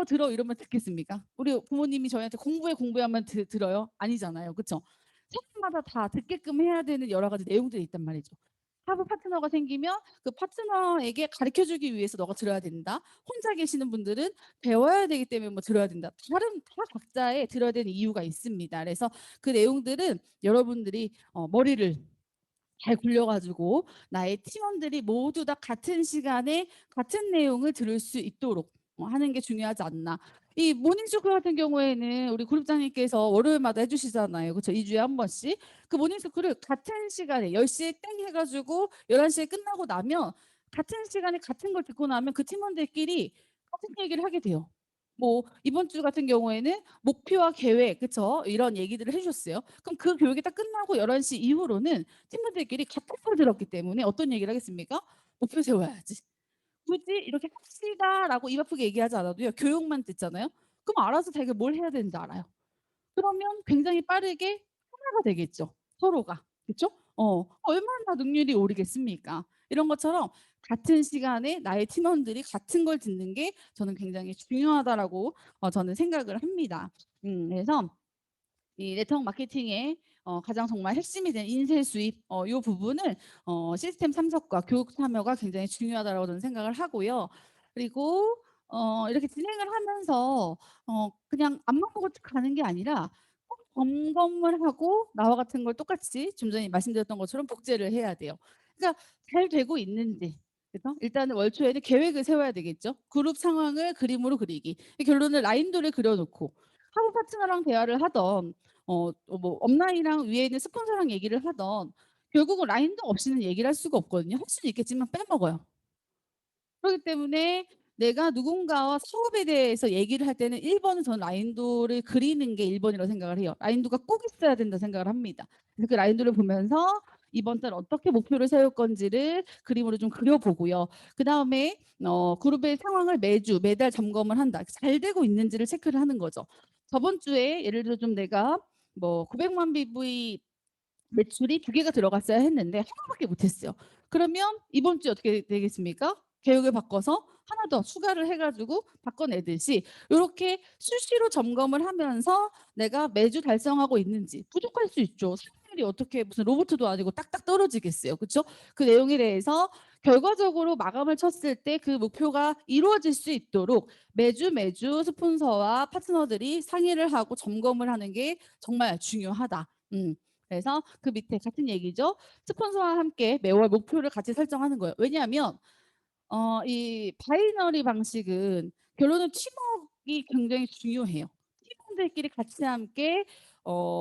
"들어." 이러면 듣겠습니까? 우리 부모님이 저희한테 "공부해." 하면 들어요? 아니잖아요. 그쵸? 사람마다 다 듣게끔 해야 되는 여러 가지 내용들이 있단 말이죠. 사업 파트너가 생기면 그 파트너에게 가르쳐 주기 위해서 너가 들어야 된다. 혼자 계시는 분들은 배워야 되기 때문에 뭐 들어야 된다. 다 각자의 들어야 되는 이유가 있습니다. 그래서 그 내용들은 여러분들이 머리를 잘 굴려 가지고 나의 팀원들이 모두 다 같은 시간에 같은 내용을 들을 수 있도록 하는 게 중요하지 않나. 이 모닝쇼크 같은 경우에는 우리 그룹장님께서 월요일마다 해 주시잖아요. 그쵸? 2 주에 한 번씩. 그 모닝쇼크를 같은 시간에 10 시에 땡 해 가지고 11 시에 끝나고 나면 같은 시간에 같은 걸 듣고 나면 그 팀원들끼리 같은 얘기를 하게 돼요. 뭐 이번 주 같은 경우에는 목표와 계획, 그쵸? 이런 얘기들을 해 주셨어요. 그럼 그 교육이 딱 끝나고 11시 이후로는 팀원들끼리 같은 걸 들었기 때문에 어떤 얘기를 하겠습니까? '목표 세워야지. 굳이 이렇게 합시다라고 입 아프게 얘기하지 않아도요. 교육만 듣잖아요. 그럼 알아서 자기가 뭘 해야 되는지 알아요. 그러면 굉장히 빠르게 하나가 되겠죠, 서로가. 그쵸? 얼마나 능률이 오르겠습니까? 이런 것처럼 같은 시간에 나의 팀원들이 같은 걸 듣는 게 저는 굉장히 중요하다라고 저는 생각을 합니다. 그래서 이 네트워크 마케팅의 가장 정말 핵심이 된 인쇄 수입 요 부분을 시스템 참석과 교육 참여가 굉장히 중요하다라고 저는 생각을 하고요. 그리고 이렇게 진행을 하면서 그냥 앞만 보고 가는 게 아니라 꼭 점검을 하고 나와 같은 걸 똑같이 좀 전에 말씀드렸던 것처럼 복제를 해야 돼요. 그러니까 잘 되고 있는지. 그래서 일단은 월초에는 계획을 세워야 되겠죠. 그룹 상황을 그림으로 그리기. 결론은 라인도를 그려 놓고 하부 파트너랑 대화를 하던 뭐 업라인이랑 위에 있는 스폰서랑 얘기를 하던 결국은 라인도 없이는 얘기를 할 수가 없거든요. 할 수는 있겠지만 빼먹어요. 그렇기 때문에 내가 누군가와 사업에 대해서 얘기를 할 때는 1번은 저는 라인도를 그리는 게 1번이라고 생각을 해요. 라인도가 꼭 있어야 된다 생각을 합니다. 그래서 그 라인도를 보면서 이번 달 어떻게 목표를 세울 건지를 그림으로 좀 그려보고요. 그다음에 그룹의 상황을 매주 매달 점검을 한다. 잘 되고 있는지를 체크를 하는 거죠. 저번 주에 예를 들어 좀 내가 뭐 900만 BV 매출이 2개가 들어갔어야 했는데 하나밖에 못 했어요. 그러면 이번 주에 어떻게 되겠습니까? 계획을 바꿔서 하나 더 추가를 해 가지고 바꿔내듯이 요렇게 수시로 점검을 하면서 내가 매주 달성하고 있는지 부족할 수 있죠. 사람들이 어떻게 무슨 로봇도 아니고 딱딱 떨어지겠어요. 그쵸? 그 내용에 대해서 결과적으로 마감을 쳤을 때 그 목표가 이루어질 수 있도록 매주 스폰서와 파트너들이 상의를 하고 점검을 하는 게 정말 중요하다. 그래서 그 밑에 같은 얘기죠. 스폰서와 함께 매월 목표를 같이 설정하는 거예요. 왜냐하면 이 바이너리 방식은 결론은 팀워크가 굉장히 중요해요. 팀원들끼리 같이 함께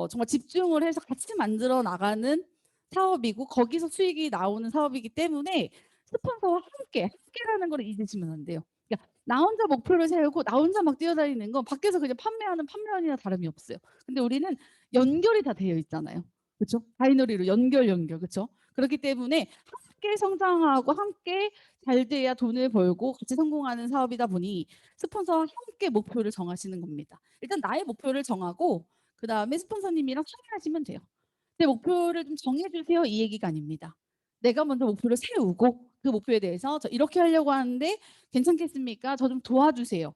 정말 집중을 해서 같이 만들어 나가는 사업이고 거기서 수익이 나오는 사업이기 때문에 스폰서와 함께라는 걸 잊으시면 안 돼요. 그러니까 나 혼자 목표를 세우고 나 혼자 막 뛰어다니는 건 밖에서 그냥 판매하는 판매원이나 다름이 없어요. 근데 우리는 연결이 다 되어 있잖아요. 그렇죠? 바이너리로 연결 그렇죠? 그렇기 때문에 함께 성장하고 함께 잘 돼야 돈을 벌고 같이 성공하는 사업이다 보니 스폰서와 함께 목표를 정하시는 겁니다. 일단 나의 목표를 정하고 그다음에 스폰서님이랑 상의하시면 돼요. 내 목표를 좀 정해주세요 이 얘기가 아닙니다. 내가 먼저 목표를 세우고 그 목표에 대해서 저 이렇게 하려고 하는데 괜찮겠습니까? 저 좀 도와주세요.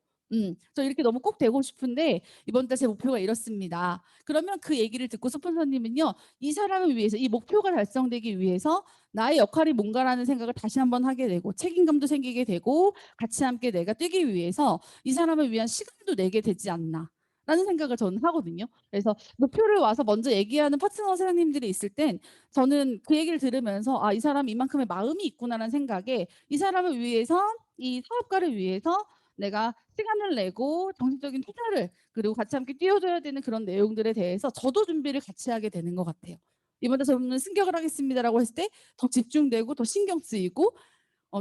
저 이렇게 너무 꼭 되고 싶은데 이번 달 제 목표가 이렇습니다. 그러면 그 얘기를 듣고 스폰서님은요. 이 사람을 위해서 이 목표가 달성되기 위해서 나의 역할이 뭔가라는 생각을 다시 한번 하게 되고 책임감도 생기게 되고 같이 함께 내가 뛰기 위해서 이 사람을 위한 시간도 내게 되지 않나 라는 생각을 저는 하거든요. 그래서 목표를 와서 먼저 얘기하는 파트너 사장님들이 있을 땐 저는 그 얘기를 들으면서 이 사람 이만큼의 마음이 있구나라는 생각에 이 사람을 위해서 이 사업가를 위해서 내가 시간을 내고 정신적인 투자를 그리고 같이 함께 뛰어줘야 되는 그런 내용들에 대해서 저도 준비를 같이 하게 되는 것 같아요. 이번에 저는 승격을 하겠습니다라고 했을 때 더 집중되고 더 신경 쓰이고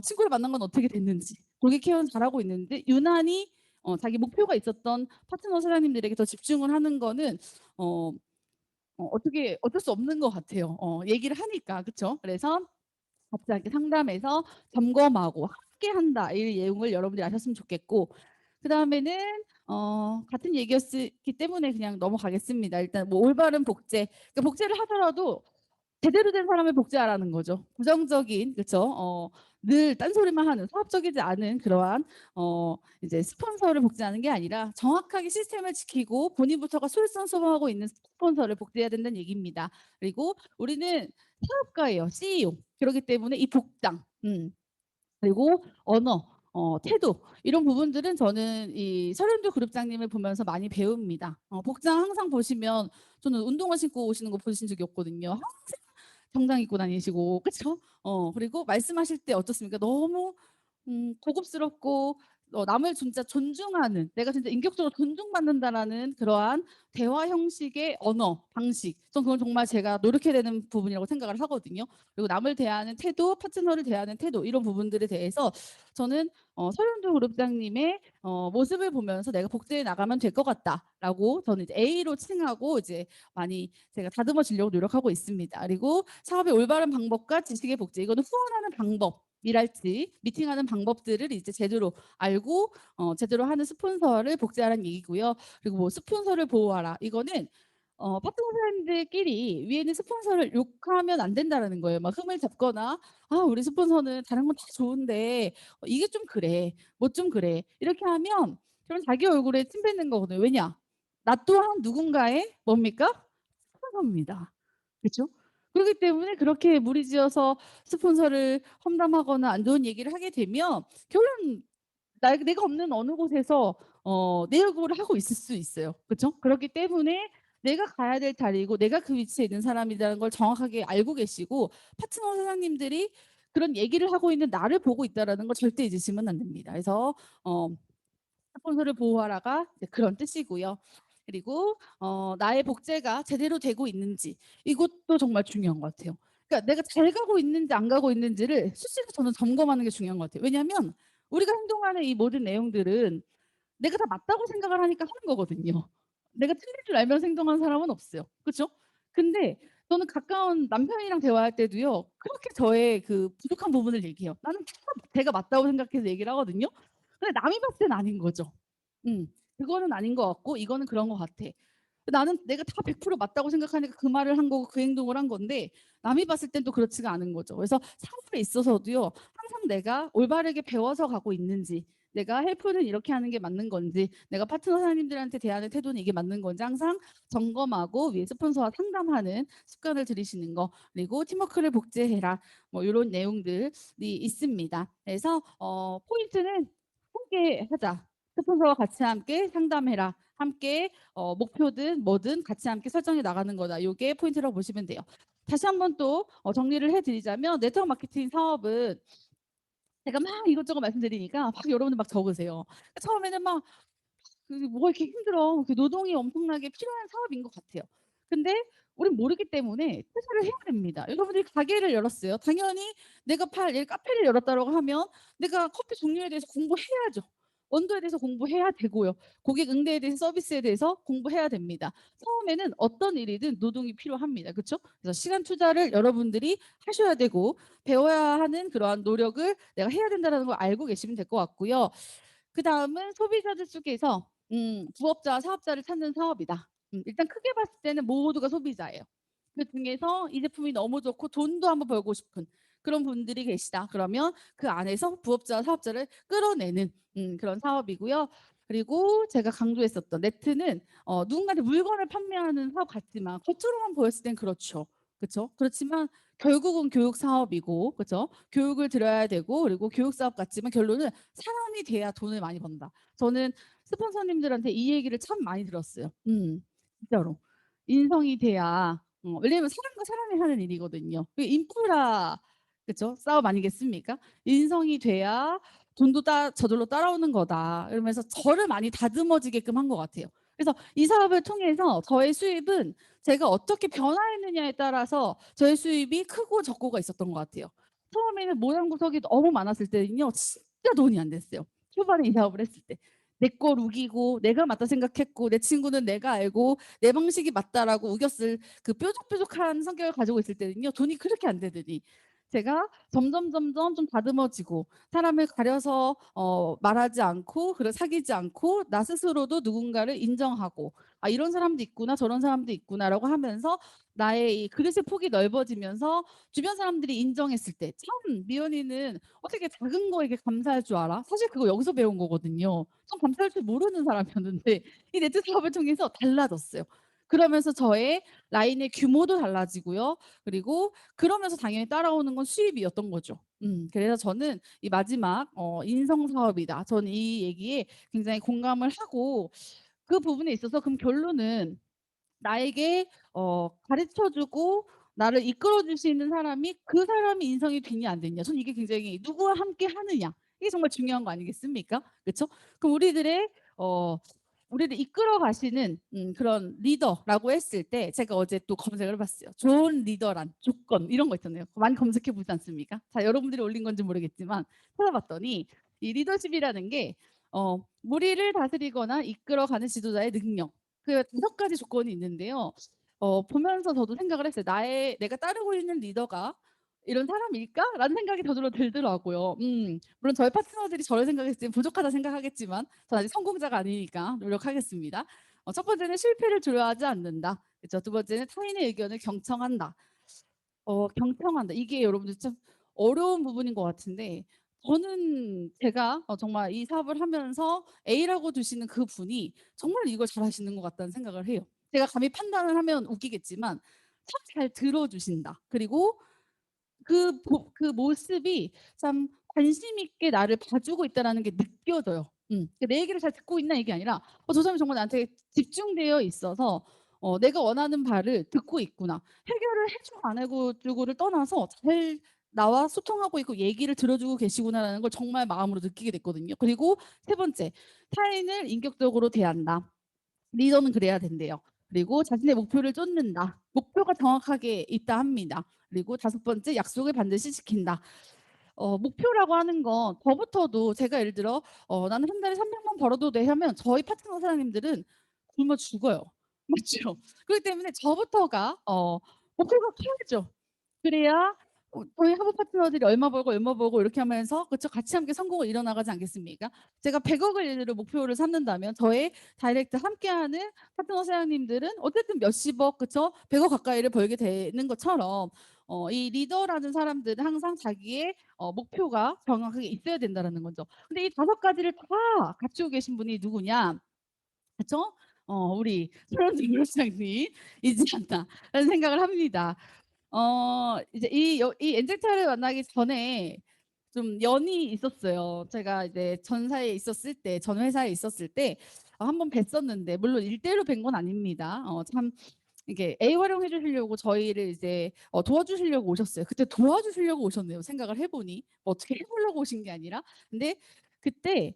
친구를 만난 건 어떻게 됐는지 고객 케어는 잘하고 있는데 유난히 자기 목표가 있었던 파트너 사장님들에게 더 집중을 하는 거는 어, 어떻게 어쩔 수 없는 것 같아요. 얘기를 하니까 그렇죠. 그래서 같이 함께 상담해서 점검하고 함께한다 이 내용을 여러분들이 아셨으면 좋겠고 그다음에는 같은 얘기였기 때문에 그냥 넘어가겠습니다. 일단 뭐 올바른 복제 그러니까 복제를 하더라도 제대로 된 사람을 복제하라는 거죠. 부정적인 그쵸? 늘 딴소리만 하는 사업적이지 않은 그러한 이제 스폰서를 복제하는 게 아니라 정확하게 시스템을 지키고 본인부터가 솔선수범하고 있는 스폰서를 복제해야 된다는 얘기입니다. 그리고 우리는 사업가예요. CEO. 그렇기 때문에 이 복장 그리고 언어 태도 이런 부분들은 저는 이 설현주 그룹장님을 보면서 많이 배웁니다. 복장 항상 보시면 저는 운동화 신고 오시는 거 보신 적이 없거든요. 정장 입고 다니시고 그쵸? 그리고 말씀하실 때 어떻습니까? 너무 고급스럽고 남을 진짜 존중하는 내가 진짜 인격적으로 존중받는다라는 그러한 대화 형식의 언어 방식 전 그건 정말 제가 노력해야 되는 부분이라고 생각을 하거든요. 그리고 남을 대하는 태도 파트너를 대하는 태도 이런 부분들에 대해서 저는 설현주 그룹장님의 모습을 보면서 내가 복제해 나가면 될 것 같다라고 저는 이제 A로 칭하고 이제 많이 제가 다듬어지려고 노력하고 있습니다. 그리고 사업의 올바른 방법과 지식의 복제 이거는 후원하는 방법 일할지 미팅하는 방법들을 이제 제대로 알고 제대로 하는 스폰서를 복제하라는 얘기고요. 그리고 뭐 스폰서를 보호하라. 이거는 파트너사님들끼리 위에 있는 스폰서를 욕하면 안 된다라는 거예요. 막 흠을 잡거나 "아 우리 스폰서는 다른 건 다 좋은데 이게 좀 그래. 뭐 좀 그래." 이렇게 하면 그럼 자기 얼굴에 침 뱉는 거거든요. 왜냐? 나 또한 누군가의 뭡니까? 스폰서입니다. 그쵸? 그렇기 때문에 그렇게 무리지어서 스폰서를 험담하거나 안 좋은 얘기를 하게 되면 결론 내가 없는 어느 곳에서 내 얼굴을 하고 있을 수 있어요. 그쵸? 그렇기 때문에 내가 가야 될 자리이고 내가 그 위치에 있는 사람이라는 걸 정확하게 알고 계시고 파트너 사장님들이 그런 얘기를 하고 있는 나를 보고 있다라는 걸 절대 잊으시면 안 됩니다. 그래서 어 스폰서를 보호하라가 이제 그런 뜻이고요. 그리고 나의 복제가 제대로 되고 있는지 이것도 정말 중요한 것 같아요. 그러니까 내가 잘 가고 있는지 안 가고 있는지를 수시로 저는 점검하는 게 중요한 것 같아요. 왜냐하면 우리가 행동하는 이 모든 내용들은 내가 다 맞다고 생각을 하니까 하는 거거든요. 내가 틀린 줄 알면서 행동하는 사람은 없어요. 그쵸? 근데 저는 가까운 남편이랑 대화할 때도요. 그렇게 저의 그 부족한 부분을 얘기해요. 나는 다 제가 맞다고 생각해서 얘기를 하거든요. 근데 남이 봤을 땐 아닌 거죠. 음. 그거는 아닌 것 같고 이거는 그런 것 같아. 나는 내가 다 100% 맞다고 생각하니까 그 말을 한 거고 그 행동을 한 건데 남이 봤을 땐 또 그렇지가 않은 거죠. 그래서 사업에 있어서도요. 항상 내가 올바르게 배워서 가고 있는지 내가 헬프는 이렇게 하는 게 맞는 건지 내가 파트너 사장님들한테 대하는 태도는 이게 맞는 건지 항상 점검하고 위에 스폰서와 상담하는 습관을 들이시는 거 그리고 팀워크를 복제해라 뭐 요런 내용들이 있습니다. 그래서 포인트는 함께 하자. 스폰서와 같이 함께 상담해라. 함께 목표든 뭐든 같이 함께 설정해 나가는 거다. 요게 포인트라고 보시면 돼요. 다시 한번 또 정리를 해 드리자면 네트워크 마케팅 사업은 제가 막 이것저것 말씀드리니까 막 여러분들 막 적으세요. 처음에는 막 뭐가 이렇게 힘들어. 그 노동이 엄청나게 필요한 사업인 것 같아요. 근데 우린 모르기 때문에 투자를 해야 됩니다. 여러분들이 가게를 열었어요. 당연히 내가 팔 카페를 열었다라고 하면 내가 커피 종류에 대해서 공부해야죠. 원두에 대해서 공부해야 되고요. 고객 응대에 대해서 서비스에 대해서 공부해야 됩니다. 처음에는 어떤 일이든 노동이 필요합니다. 그쵸? 그래서 시간 투자를 여러분들이 하셔야 되고 배워야 하는 그러한 노력을 내가 해야 된다는 걸 알고 계시면 될 것 같고요. 그다음은 소비자들 속에서 부업자와 사업자를 찾는 사업이다. 일단 크게 봤을 때는 모두가 소비자예요. 그중에서 이 제품이 너무 좋고 돈도 한번 벌고 싶은 그런 분들이 계시다. 그러면 그 안에서 부업자와 사업자를 끌어내는 그런 사업이고요. 그리고 제가 강조했었던 네트는 누군가한테 물건을 판매하는 사업 같지만 겉으로만 보였을 땐 그렇죠. 그쵸? 그렇지만 결국은 교육 사업이고 그죠? 교육을 들어야 되고 그리고 교육 사업 같지만 결론은 사람이 돼야 돈을 많이 번다. 저는 스폰서님들한테 이 얘기를 참 많이 들었어요. 진짜로. 인성이 돼야 왜냐면 사람과 사람이 하는 일이거든요. 그 인프라 그쵸? 싸움 아니겠습니까? 인성이 돼야 돈도 저절로 따라오는 거다. 이러면서 저를 많이 다듬어지게끔 한 것 같아요. 그래서 이 사업을 통해서 저의 수입은 제가 어떻게 변화했느냐에 따라서 저의 수입이 크고 적고가 있었던 것 같아요. 처음에는 모양 구석이 너무 많았을 때는요. 진짜 돈이 안 됐어요. 초반에 이 사업을 했을 때. 내 걸 우기고 내가 맞다 생각했고 내 친구는 내가 알고 내 방식이 맞다라고 우겼을 그 뾰족뾰족한 성격을 가지고 있을 때는요. 돈이 그렇게 안 되더니 제가 점점 좀 다듬어지고 사람을 가려서 말하지 않고 사귀지 않고 나 스스로도 누군가를 인정하고 '아 이런 사람도 있구나. 저런 사람도 있구나.'라고 하면서 나의 이 그릇의 폭이 넓어지면서 주변 사람들이 인정했을 때 '참 미연이는 어떻게 작은 거에 감사할 줄 알아?' 사실 그거 여기서 배운 거거든요. 전 감사할 줄 모르는 사람이었는데 이 네트 사업을 통해서 달라졌어요. 그러면서 저의 라인의 규모도 달라지고요. 그리고 그러면서 당연히 따라오는 건 수입이었던 거죠. 그래서 저는 이 마지막 인성 사업이다. 저는 이 얘기에 굉장히 공감을 하고 그 부분에 있어서 그럼 결론은 나에게 가르쳐 주고 나를 이끌어 줄 수 있는 사람이 그 사람이 인성이 됐냐 안 됐냐. 저는 이게 굉장히 누구와 함께 하느냐. 이게 정말 중요한 거 아니겠습니까? 그쵸? 그럼 우리를 이끌어 가시는 그런 리더라고 했을 때 제가 어제 또 검색을 해 봤어요. 좋은 리더란 조건 이런 거 있잖아요. 많이 검색해 보지 않습니까? 자 여러분들이 올린 건지 모르겠지만 찾아봤더니 이 리더십이라는 게 무리를 다스리거나 이끌어가는 지도자의 능력. 그 5 가지 조건이 있는데요. 보면서 저도 생각을 했어요. 내가 따르고 있는 리더가 이런 사람일까?'라는 생각이 저절로 들더라고요. 물론 저희 파트너들이 저를 생각했을 땐 부족하다 생각하겠지만 전 아직 성공자가 아니니까 노력하겠습니다. 첫 번째는 실패를 두려워하지 않는다. 그쵸. 두 번째는 타인의 의견을 경청한다. 경청한다. 이게 여러분들 참 어려운 부분인 것 같은데 저는 제가 정말 이 사업을 하면서 A라고 두시는 그분이 정말 이걸 잘하시는 것 같다는 생각을 해요. 제가 감히 판단을 하면 웃기겠지만 참 잘 들어 주신다. 그리고 그 모습이 참 관심 있게 나를 봐주고 있다라는 게 느껴져요. 그러니까 내 얘기를 잘 듣고 있나 이게 아니라 저 사람이 정말 나한테 집중되어 있어서 내가 원하는 바를 듣고 있구나. 해결을 해 주고 안 해 주고를 떠나서 잘 나와 소통하고 있고 얘기를 들어주고 계시구나라는 걸 정말 마음으로 느끼게 됐거든요. 그리고 세 번째, 타인을 인격적으로 대한다. 리더는 그래야 된대요. 그리고 자신의 목표를 쫓는다. 목표가 정확하게 있다 합니다. 그리고 다섯 번째, 약속을 반드시 지킨다. 목표라고 하는 건 저부터도 제가 예를 들어 '나는 한 달에 300만 벌어도 돼.' 하면 저희 파트너 사장님들은 굶어 죽어요. 맞죠? 그렇기 때문에 저부터가 목표가 커야죠. 그래야 저희 하부 파트너들이 얼마 벌고 얼마 벌고 이렇게 하면서 그쵸. 같이 함께 성공을 이뤄 나가지 않겠습니까? 제가 100억을 예를 들어 목표를 삼는다면 저의 다이렉트 함께하는 파트너 사장님들은 어쨌든 몇십억 그쵸? 100억 가까이를 벌게 되는 것처럼 이 리더라는 사람들은 항상 자기의 목표가 정확하게 있어야 된다라는 거죠. 근데 이 다섯 가지를 다 갖추고 계신 분이 누구냐? 그쵸? 우리 손원진 부장님이지 않나라는 생각을 합니다. 이제 이 엔젤차를 만나기 전에 좀 연이 있었어요. 제가 이제 전 회사에 있었을 때 한 번 뵀었는데 물론 일대일로 뵌 건 아닙니다. 참 이게 A 활용해 주시려고 저희를 이제 도와주시려고 오셨어요. 그때 도와주시려고 오셨네요, 생각을 해 보니. 뭐 어떻게 해 보려고 오신 게 아니라. 근데 그때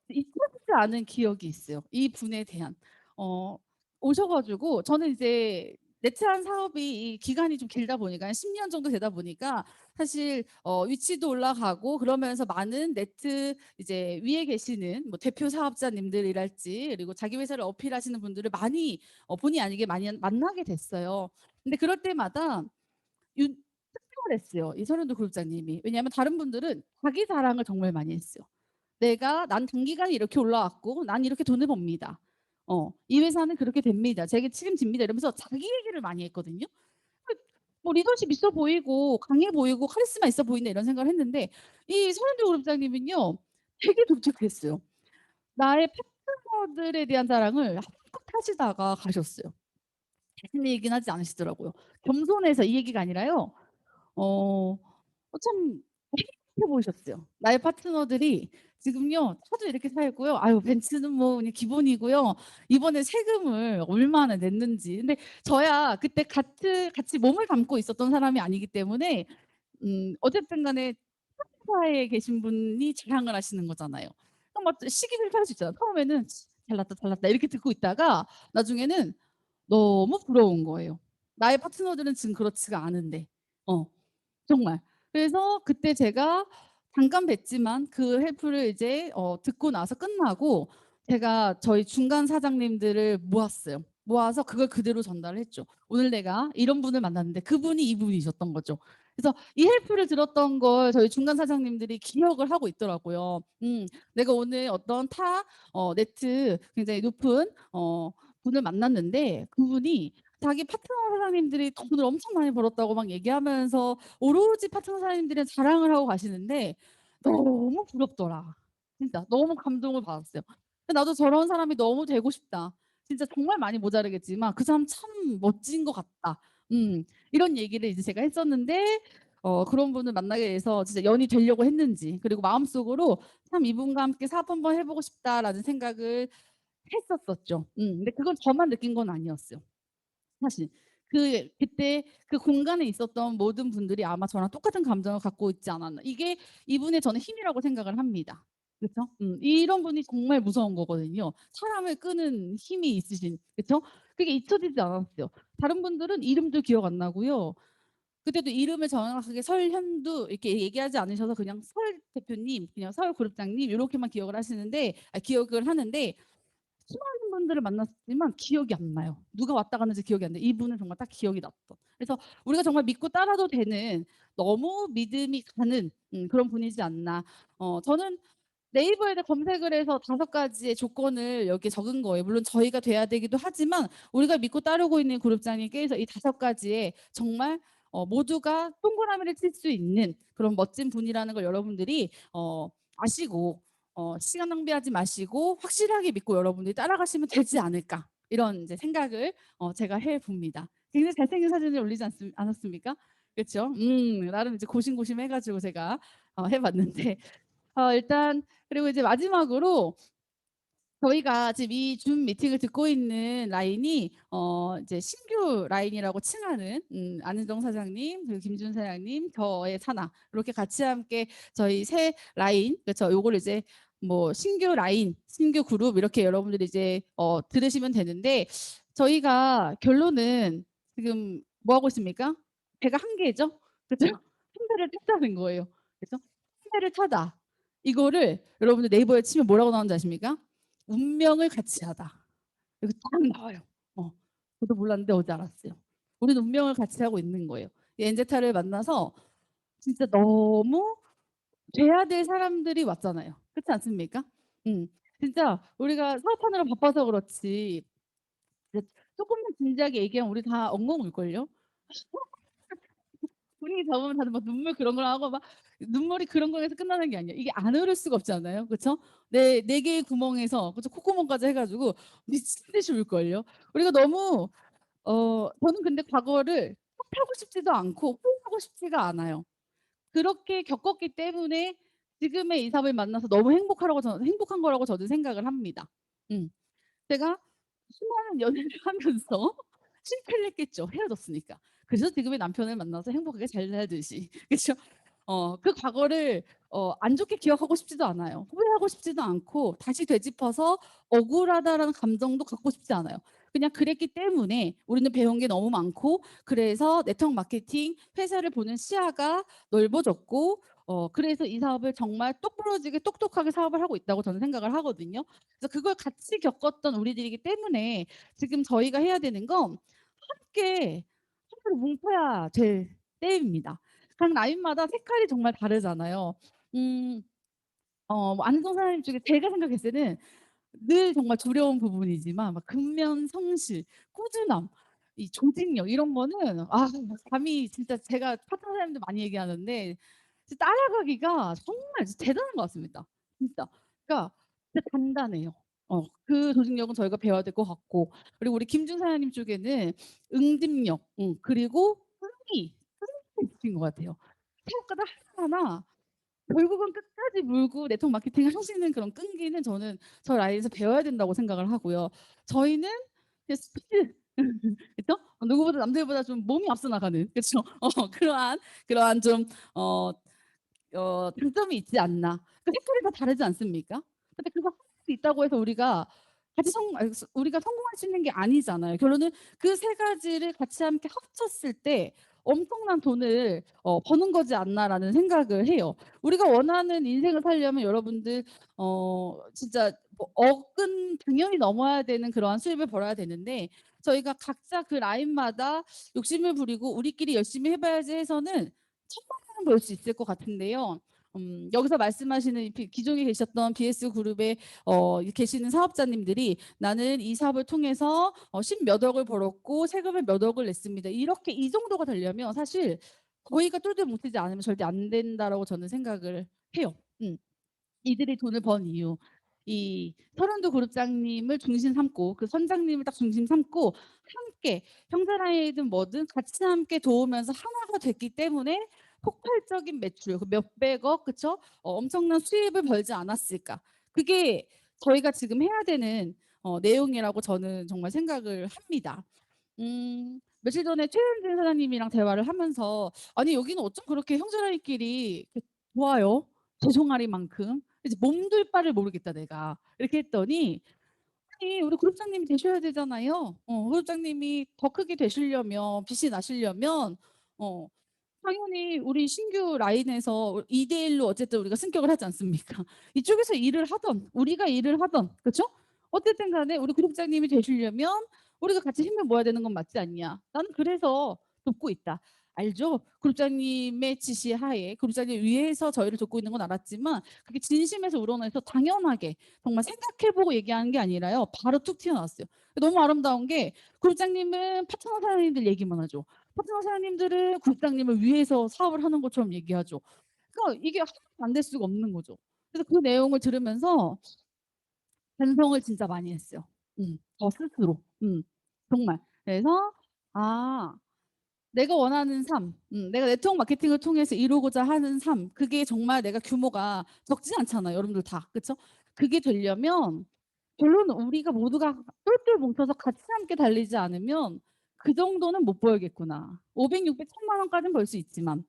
잊혀지지 않은 기억이 있어요, 이분에 대한. 어 오셔 가지고 저는 이제 내트한 사업이 이 기간이 좀 길다 보니까 한 10년 정도 되다 보니까 사실 위치도 올라가고 그러면서 많은 네트 이제 위에 계시는 뭐 대표 사업자님들이랄지 그리고 자기 회사를 어필하시는 분들을 많이 본의 아니게 많이 만나게 됐어요. 근데 그럴 때마다 윤 특별했어요, 이 서른도 그룹장님이. 왜냐하면 다른 분들은 자기 자랑을 정말 많이 했어요. "난 단기간에 이렇게 올라왔고 난 이렇게 돈을 법니다. 이 회사는 그렇게 됩니다. 제게 책임집니다." 이러면서 자기 얘기를 많이 했거든요. 그 뭐 리더십 있어 보이고 강해 보이고 카리스마 있어 보인다 이런 생각을 했는데 이 서른도 그룹장님은요 되게 독특했어요. 나의 파트너들에 대한 자랑을 한껏 하시다가 가셨어요. 자신 얘기는 하지 않으시더라고요. 겸손해서 이 얘기가 아니라요. 어 참 행복해 보이셨어요. 나의 파트너들이 지금요 차도 이렇게 살고요. 아유 벤츠는 뭐 그냥 기본이고요. 이번에 세금을 얼마나 냈는지. 근데 저야 그때 같이 몸을 담고 있었던 사람이 아니기 때문에 어쨌든 간에 회사에 계신 분이 자랑을 하시는 거잖아요. 그럼 막 시기심탈할 수 있잖아요. 처음에는 '잘났다, 잘났다.' 이렇게 듣고 있다가 나중에는 너무 부러운 거예요. 나의 파트너들은 지금 그렇지가 않은데. 어. 정말. 그래서 그때 제가 잠깐 뵀지만 그 헬프를 이제 듣고 나서 끝나고 제가 저희 중간 사장님들을 모았어요. 모아서 그걸 그대로 전달을 했죠. "오늘 내가 이런 분을 만났는데 그분이 이분이셨던 거죠." 그래서 이 헬프를 들었던 걸 저희 중간 사장님들이 기억을 하고 있더라고요. "내가 오늘 어떤 네트 굉장히 높은 분을 만났는데 그분이 자기 파트너 사장님들이 돈을 엄청 많이 벌었다고 막 얘기하면서 오로지 파트너 사장님들은 자랑을 하고 가시는데 너무 부럽더라. 진짜 너무 감동을 받았어요. 나도 저런 사람이 너무 되고 싶다. 진짜 정말 많이 모자라겠지만 '그 사람 참 멋진 것 같다.' 이런 얘기를 이제 제가 했었는데 그런 분을 만나게 돼서 진짜 연이 되려고 했는지 그리고 마음속으로 '참 이분과 함께 사업 한번 해 보고 싶다.'라는 생각을 했었었죠. 근데 그건 저만 느낀 건 아니었어요. 사실. 그때 그 공간에 있었던 모든 분들이 아마 저랑 똑같은 감정을 갖고 있지 않았나. 이게 이분의 저는 힘이라고 생각을 합니다. 그쵸? 이런 분이 정말 무서운 거거든요. 사람을 끄는 힘이 있으신 그쵸? 그게 잊혀지지 않았어요. 다른 분들은 이름도 기억 안 나고요. 그때도 이름을 정확하게 설현두 이렇게 얘기하지 않으셔서 그냥 설 대표님, 그냥 설 그룹장님 요렇게만 기억을 하시는데 기억을 하는데 수많은 분들을 만났지만 기억이 안 나요. 누가 왔다 갔는지 기억이 안 나요. 이분은 정말 딱 기억이 났던. 그래서 우리가 정말 믿고 따라도 되는 너무 믿음이 가는 그런 분이지 않나. 저는 네이버에다 검색을 해서 5가지의 조건을 여기에 적은 거예요. 물론 저희가 돼야 되기도 하지만 우리가 믿고 따르고 있는 그룹장에 껴서 이 5가지에 정말 모두가 동그라미를 칠 수 있는 그런 멋진 분이라는 걸 여러분들이 아시고 시간 낭비하지 마시고 확실하게 믿고 여러분들이 따라가시면 되지 않을까. 이런 이제 생각을 제가 해 봅니다. 굉장히 잘생긴 사진을 올리지 않았습니까? 그렇죠? 나름 이제 고심고심 해 가지고 제가 해 봤는데 일단 그리고 이제 마지막으로 저희가 지금 이 줌 미팅을 듣고 있는 라인이 이제 신규 라인이라고 칭하는 안은정 사장님, 그리고 김준 사장님, 저의 사나 이렇게 같이 함께 저희 새 라인 그렇죠. 요거를 이제 뭐 신규 라인, 신규 그룹 이렇게 여러분들이 이제 들으시면 되는데 저희가 결론은 지금 뭐 하고 있습니까? 배가 한 개죠. 그렇죠? 한 배를 탔다는 거예요. 그래서 한 배를 타다. 이거를 여러분들 네이버에 치면 뭐라고 나오는지 아십니까? 운명을 같이 하다. 여기 딱 나와요. 어. 저도 몰랐는데 어제 알았어요. 우리는 운명을 같이 하고 있는 거예요. 이 엔제타를 만나서 진짜 너무 돼야 될 사람들이 왔잖아요. 그렇지 않습니까? 음. 진짜 우리가 사업하느라 바빠서 그렇지 이제 쪼끔만 진지하게 얘기하면 우리 다 엉엉 울걸요? 분위기 잡으면 다들 막 눈물 그런 걸 하고 막 눈물이 그런 거에서 끝나는 게 아니에요. 이게 안 흐를 수가 없잖아요. 그쵸? 네 개의 구멍에서 그쵸? 콧구멍까지 해 가지고 미친 듯이 울걸요. 우리가 너무 저는 근데 과거를 탓하고 싶지도 않고 후회하고 싶지가 않아요. 그렇게 겪었기 때문에 지금의 이 사람을 만나서 너무 행복하라고 저는 행복한 거라고 저는 생각을 합니다. 음. 제가 수많은 연애를 하면서 실패를 했겠죠, 헤어졌으니까. 그래서 지금의 남편을 만나서 행복하게 잘 살듯이. 그쵸? 그 과거를 안 좋게 기억하고 싶지도 않아요. 후회하고 싶지도 않고 다시 되짚어서 억울하다라는 감정도 갖고 싶지 않아요. 그냥 그랬기 때문에 우리는 배운 게 너무 많고 그래서 네트워크 마케팅 회사를 보는 시야가 넓어졌고 그래서 이 사업을 정말 똑부러지게 똑똑하게 사업을 하고 있다고 저는 생각을 하거든요. 그래서 그걸 같이 겪었던 우리들이기 때문에 지금 저희가 해야 되는 건 함께 함께 뭉쳐야 될 때입니다. 각 라인마다 색깔이 정말 다르잖아요. 음 뭐 안성 사장님 중에 제가 생각했을 때는 늘 정말 두려운 부분이지만 막 근면 성실, 꾸준함, 이 조직력 이런 거는 감히 진짜 제가 파트너 사장님도 많이 얘기하는데 진짜 따라가기가 정말 대단한 것 같습니다. 진짜. 그러니까 진짜 단단해요. 그 조직력은 저희가 배워야 될 것 같고 그리고 우리 김준 사장님 쪽에는 응집력 그리고 끈기가 있으신 것 같아요. 사업가들 하나하나 결국은 끝까지 물고 네트워크 마케팅을 하시는 그런 끈기는 저는 저 라인에서 배워야 된다고 생각을 하고요. 저희는 그냥 스피드 그쵸? 누구보다 남들보다 좀 몸이 앞서 나가는 그쵸? 그러한 좀 어 장점이 있지 않나. 그 색깔이 다 다르지 않습니까? 근데 그거 할 수 있다고 해서 우리가 같이 우리가 성공할 수 있는 게 아니잖아요. 결론은 그 3가지를 같이 함께 합쳤을 때 '엄청난 돈을 버는 거지 않나.'라는 생각을 해요. 우리가 원하는 인생을 살려면 여러분들 진짜 뭐 억은 당연히 넘어야 되는 그러한 수입을 벌어야 되는데 저희가 각자 그 라인마다 욕심을 부리고 '우리끼리 열심히 해 봐야지.' 해서는 1,000만 원은 벌 수 있을 것 같은데요. 여기서 말씀하시는 이 기존에 계셨던 BS 그룹에 계시는 사업자님들이 "나는 이 사업을 통해서 10 몇 억을 벌었고 세금을 몇 억을 냈습니다." 이렇게 이 정도가 되려면 사실 저희가 똘똘 뭉치지 않으면 절대 안 된다라고 저는 생각을 해요. 이들이 돈을 번 이유. 이 서른도 그룹장님을 중심 삼고 그 선장님을 딱 중심 삼고 함께 형제라인이든 뭐든 같이 함께 도우면서 하나가 됐기 때문에 폭발적인 매출 그 몇백억 그쵸? 엄청난 수입을 벌지 않았을까. 그게 저희가 지금 해야 되는 내용이라고 저는 정말 생각을 합니다. 며칠 전에 최현진 사장님이랑 대화를 하면서 "아니 여기는 어쩜 그렇게 형제라인끼리 이렇게 좋아요? 제 종아리만큼." 이제 몸둘 바를 모르겠다 내가. 이렇게 했더니 아니 우리 그룹장님이 되셔야 되잖아요. 그룹장님이 더 크게 되시려면 빛이 나시려면 어 당연히 우리 신규 라인에서 2대 1로 어쨌든 우리가 승격을 하지 않습니까? 이쪽에서 일을 하던 우리가 일을 하던 그쵸? 어쨌든 간에 우리 구독자님이 되시려면 우리가 같이 힘을 모아야 되는 건 맞지 않냐. 나는 그래서 돕고 있다. 알죠? 그룹장님의 지시 하에 그룹장님 위해서 저희를 돕고 있는 건 알았지만 그게 진심에서 우러나서 당연하게 정말 생각해보고 얘기하는 게 아니라요. 바로 툭 튀어나왔어요. 너무 아름다운 게 그룹장님은 파트너 사장님들 얘기만 하죠. 파트너 사장님들은 그룹장님을 위해서 사업을 하는 것처럼 얘기하죠. 그러니까 이게 하나도 안 될 수가 없는 거죠. 그래서 그 내용을 들으면서 반성을 진짜 많이 했어요. 저 스스로. 정말. 그래서 아 내가 원하는 삶, 내가 네트워크 마케팅을 통해서 이루고자 하는 삶, 그게 정말 내가 규모가 적지 않잖아요. 여러분들 다. 그쵸? 그게 되려면 결론은 우리가 모두가 똘똘 뭉쳐서 같이 함께 달리지 않으면 그 정도는 못 벌겠구나. 500, 600, 1000만 원까지는 벌 수 있지만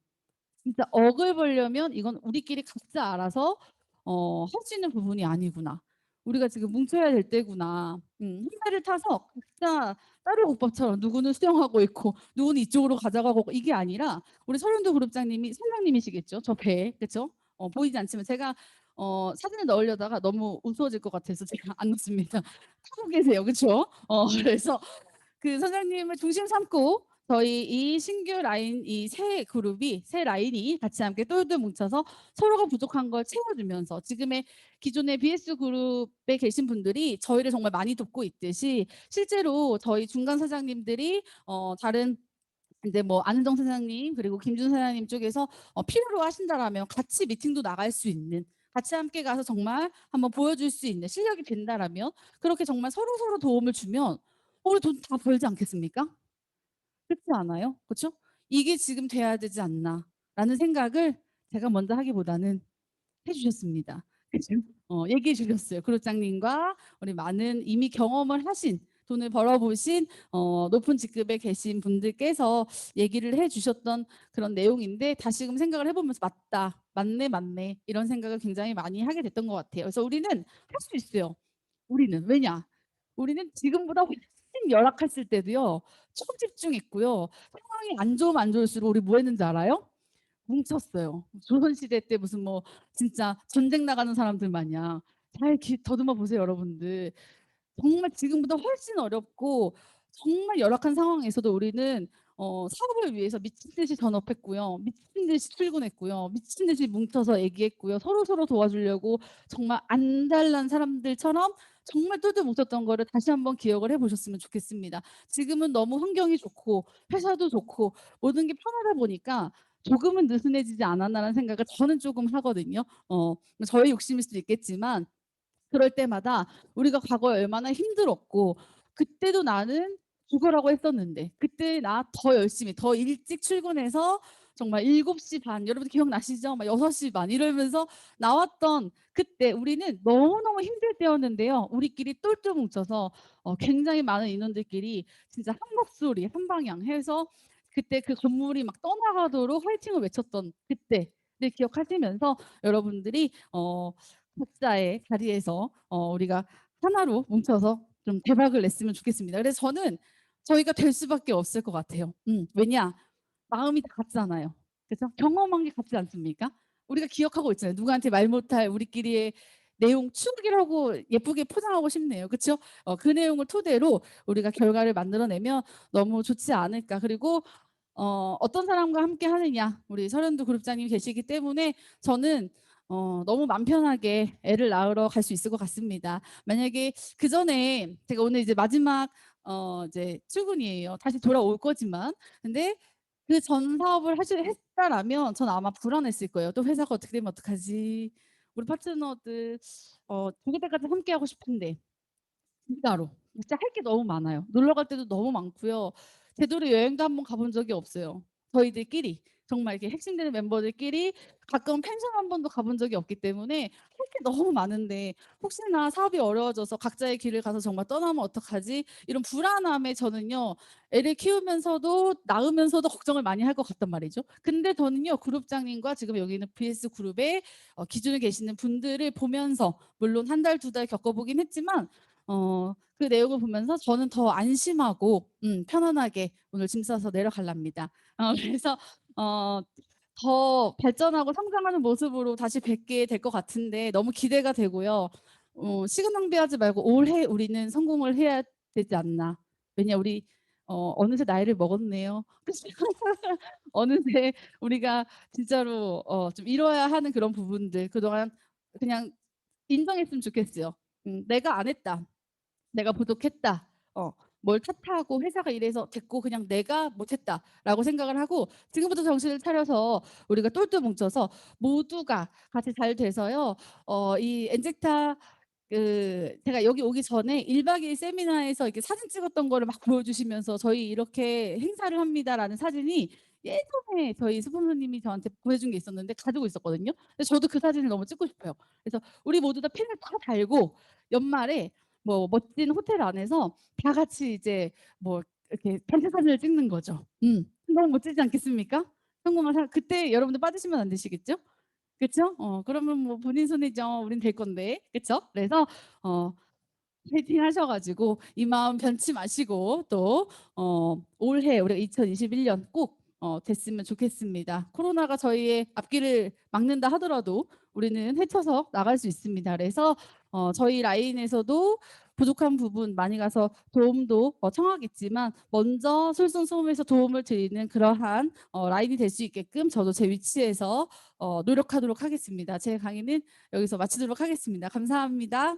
진짜 억을 벌려면 이건 우리끼리 각자 알아서 할 수 있는 부분이 아니구나. 우리가 지금 뭉쳐야 될 때구나. 한 배를 타서 각자 쌀국밥처럼 누구는 수영하고 있고 누구는 이쪽으로 가져가고 이게 아니라 우리 설현도 그룹장님이 선장님이시겠죠. 저 배, 그렇죠? 보이지 않지만 제가 사진을 넣으려다가 너무 우스워질 것 같아서 제가 안 넣습니다. 타고 계세요, 그렇죠? 그래서 그 선생님을 중심 삼고 저희 이 신규 라인 이 새 그룹이 새 라인이 같이 함께 똘똘 뭉쳐서 서로가 부족한 걸 채워주면서 지금의 기존의 BS 그룹에 계신 분들이 저희를 정말 많이 돕고 있듯이 실제로 저희 중간 사장님들이 다른 이제 뭐 안은정 사장님 그리고 김준 사장님 쪽에서 필요로 하신다라면 같이 미팅도 나갈 수 있는 같이 함께 가서 정말 한번 보여줄 수 있는 실력이 된다라면 그렇게 정말 서로서로 도움을 주면 우리 돈 다 벌지 않겠습니까? 그렇지 않아요? 그렇죠? 이게 지금 돼야 되지 않나라는 생각을 제가 먼저 하기보다는 해 주셨습니다. 그죠? 얘기해 주셨어요. 그룹장님과 우리 많은 이미 경험을 하신 돈을 벌어 보신 높은 직급에 계신 분들께서 얘기를 해 주셨던 그런 내용인데 다시금 생각을 해 보면서 '맞다. 맞네, 맞네.' 이런 생각을 굉장히 많이 하게 됐던 것 같아요. 그래서 우리는 할 수 있어요. 우리는. 왜냐? 우리는 지금보다 훨씬 열악했을 때도요. 초집중했고요. 상황이 안 좋으면 안 좋을수록 우리 뭐 했는지 알아요? 뭉쳤어요. 조선시대 때 무슨 뭐 진짜 전쟁 나가는 사람들 마냥 잘 더듬어 보세요, 여러분들. 정말 지금보다 훨씬 어렵고 정말 열악한 상황에서도 우리는 사업을 위해서 미친 듯이 전업했고요. 미친 듯이 출근했고요. 미친 듯이 뭉쳐서 얘기했고요. 서로서로 도와주려고 정말 안달난 사람들처럼 정말 똘똘 뭉쳤던 거를 다시 한번 기억을 해 보셨으면 좋겠습니다. 지금은 너무 환경이 좋고 회사도 좋고 모든 게 편하다 보니까 조금은 느슨해지지 않았나라는 생각을 저는 조금 하거든요. 저의 욕심일 수도 있겠지만 그럴 때마다 우리가 과거에 얼마나 힘들었고 그때도 나는 죽으라고 했었는데 그때 나 더 열심히 더 일찍 출근해서 정말 7시 반 여러분 기억나시죠? 막 6시 반 이러면서 나왔던 그때 우리는 너무너무 힘들 때였는데요. 우리끼리 똘똘 뭉쳐서 굉장히 많은 인원들끼리 진짜 한 목소리 한 방향 해서 그때 그 건물이 막 떠나가도록 화이팅을 외쳤던 그때를 기억하시면서 여러분들이 각자의 자리에서 우리가 하나로 뭉쳐서 좀 대박을 냈으면 좋겠습니다. 그래서 저는 저희가 될 수밖에 없을 것 같아요. 왜냐? 마음이 다 같잖아요. 그래서 경험한 게 같지 않습니까? 우리가 기억하고 있잖아요. 누구한테 말 못할 우리끼리의 내용 추억이라고 예쁘게 포장하고 싶네요. 그렇죠? 그 내용을 토대로 우리가 결과를 만들어내면 너무 좋지 않을까. 그리고 어떤 사람과 함께 하느냐. 우리 설현두 그룹장님이 계시기 때문에 저는 너무 맘 편하게 애를 낳으러 갈 수 있을 것 같습니다. 만약에 그전에 제가 오늘 이제 마지막 이제 출근이에요. 다시 돌아올 거지만 근데 그 전 사업을 했다라면 전 아마 불안했을 거예요. '또 회사가 어떻게 되면 어떡하지? 우리 파트너들 죽을 때까지 함께하고 싶은데.' 진짜로. 진짜 할 게 너무 많아요. 놀러 갈 때도 너무 많고요. 제대로 여행도 한번 가본 적이 없어요. 저희들끼리. 정말 이렇게 핵심되는 멤버들끼리 가끔 펜션 한 번도 가본 적이 없기 때문에 할 게 너무 많은데 혹시나 사업이 어려워져서 각자의 길을 가서 정말 떠나면 어떡하지? 이런 불안함에 저는요. 애를 키우면서도 낳으면서도 걱정을 많이 할 것 같단 말이죠. 근데 저는요. 그룹장님과 지금 여기 있는 BS 그룹의 기준에 계시는 분들을 보면서 물론 한 달, 2달 겪어보긴 했지만 그 내용을 보면서 저는 더 안심하고 편안하게 오늘 짐 싸서 내려갈랍니다. 그래서 어 더 발전하고 성장하는 모습으로 다시 뵙게 될 것 같은데 너무 기대가 되고요. 시간 낭비하지 말고 올해 우리는 성공을 해야 되지 않나. 왜냐 우리 어느새 나이를 먹었네요. 그죠? 어느새 우리가 진짜로 좀 이뤄야 하는 그런 부분들 그동안 그냥 인정했으면 좋겠어요. '내가 안 했다. 내가 부족했다. 뭘 탓하고 회사가 이래서 됐고 그냥 내가 못했다.'라고 생각을 하고 지금부터 정신을 차려서 우리가 똘똘 뭉쳐서 모두가 같이 잘 돼서요. 이 엔젝타 제가 여기 오기 전에 1박 2일 세미나에서 이렇게 사진 찍었던 거를 막 보여주시면서 "저희 이렇게 행사를 합니다."라는 사진이 예전에 저희 스폰서님이 저한테 보내준 게 있었는데 가지고 있었거든요. 근데 저도 그 사진을 너무 찍고 싶어요. 그래서 우리 모두 다 펜을 다 달고 연말에 뭐 멋진 호텔 안에서 다 같이 이제 뭐 이렇게 단체 사진을 찍는 거죠. 너무 멋지지 않겠습니까? 성공한 사 그때 여러분들 빠지시면 안 되시겠죠? 그쵸? 그러면 뭐 본인 손해죠. 우린 될 건데. 그쵸? 그래서 어 화이팅 하셔 가지고 이 마음 변치 마시고 또 올해 우리가 2021년 꼭 됐으면 좋겠습니다. 코로나가 저희의 앞길을 막는다 하더라도 우리는 헤쳐서 나갈 수 있습니다. 그래서 저희 라인에서도 부족한 부분 많이 가서 도움도 청하겠지만 먼저 솔선수범해서 도움을 드리는 그러한 라인이 될 수 있게끔 저도 제 위치에서 노력하도록 하겠습니다. 제 강의는 여기서 마치도록 하겠습니다. 감사합니다.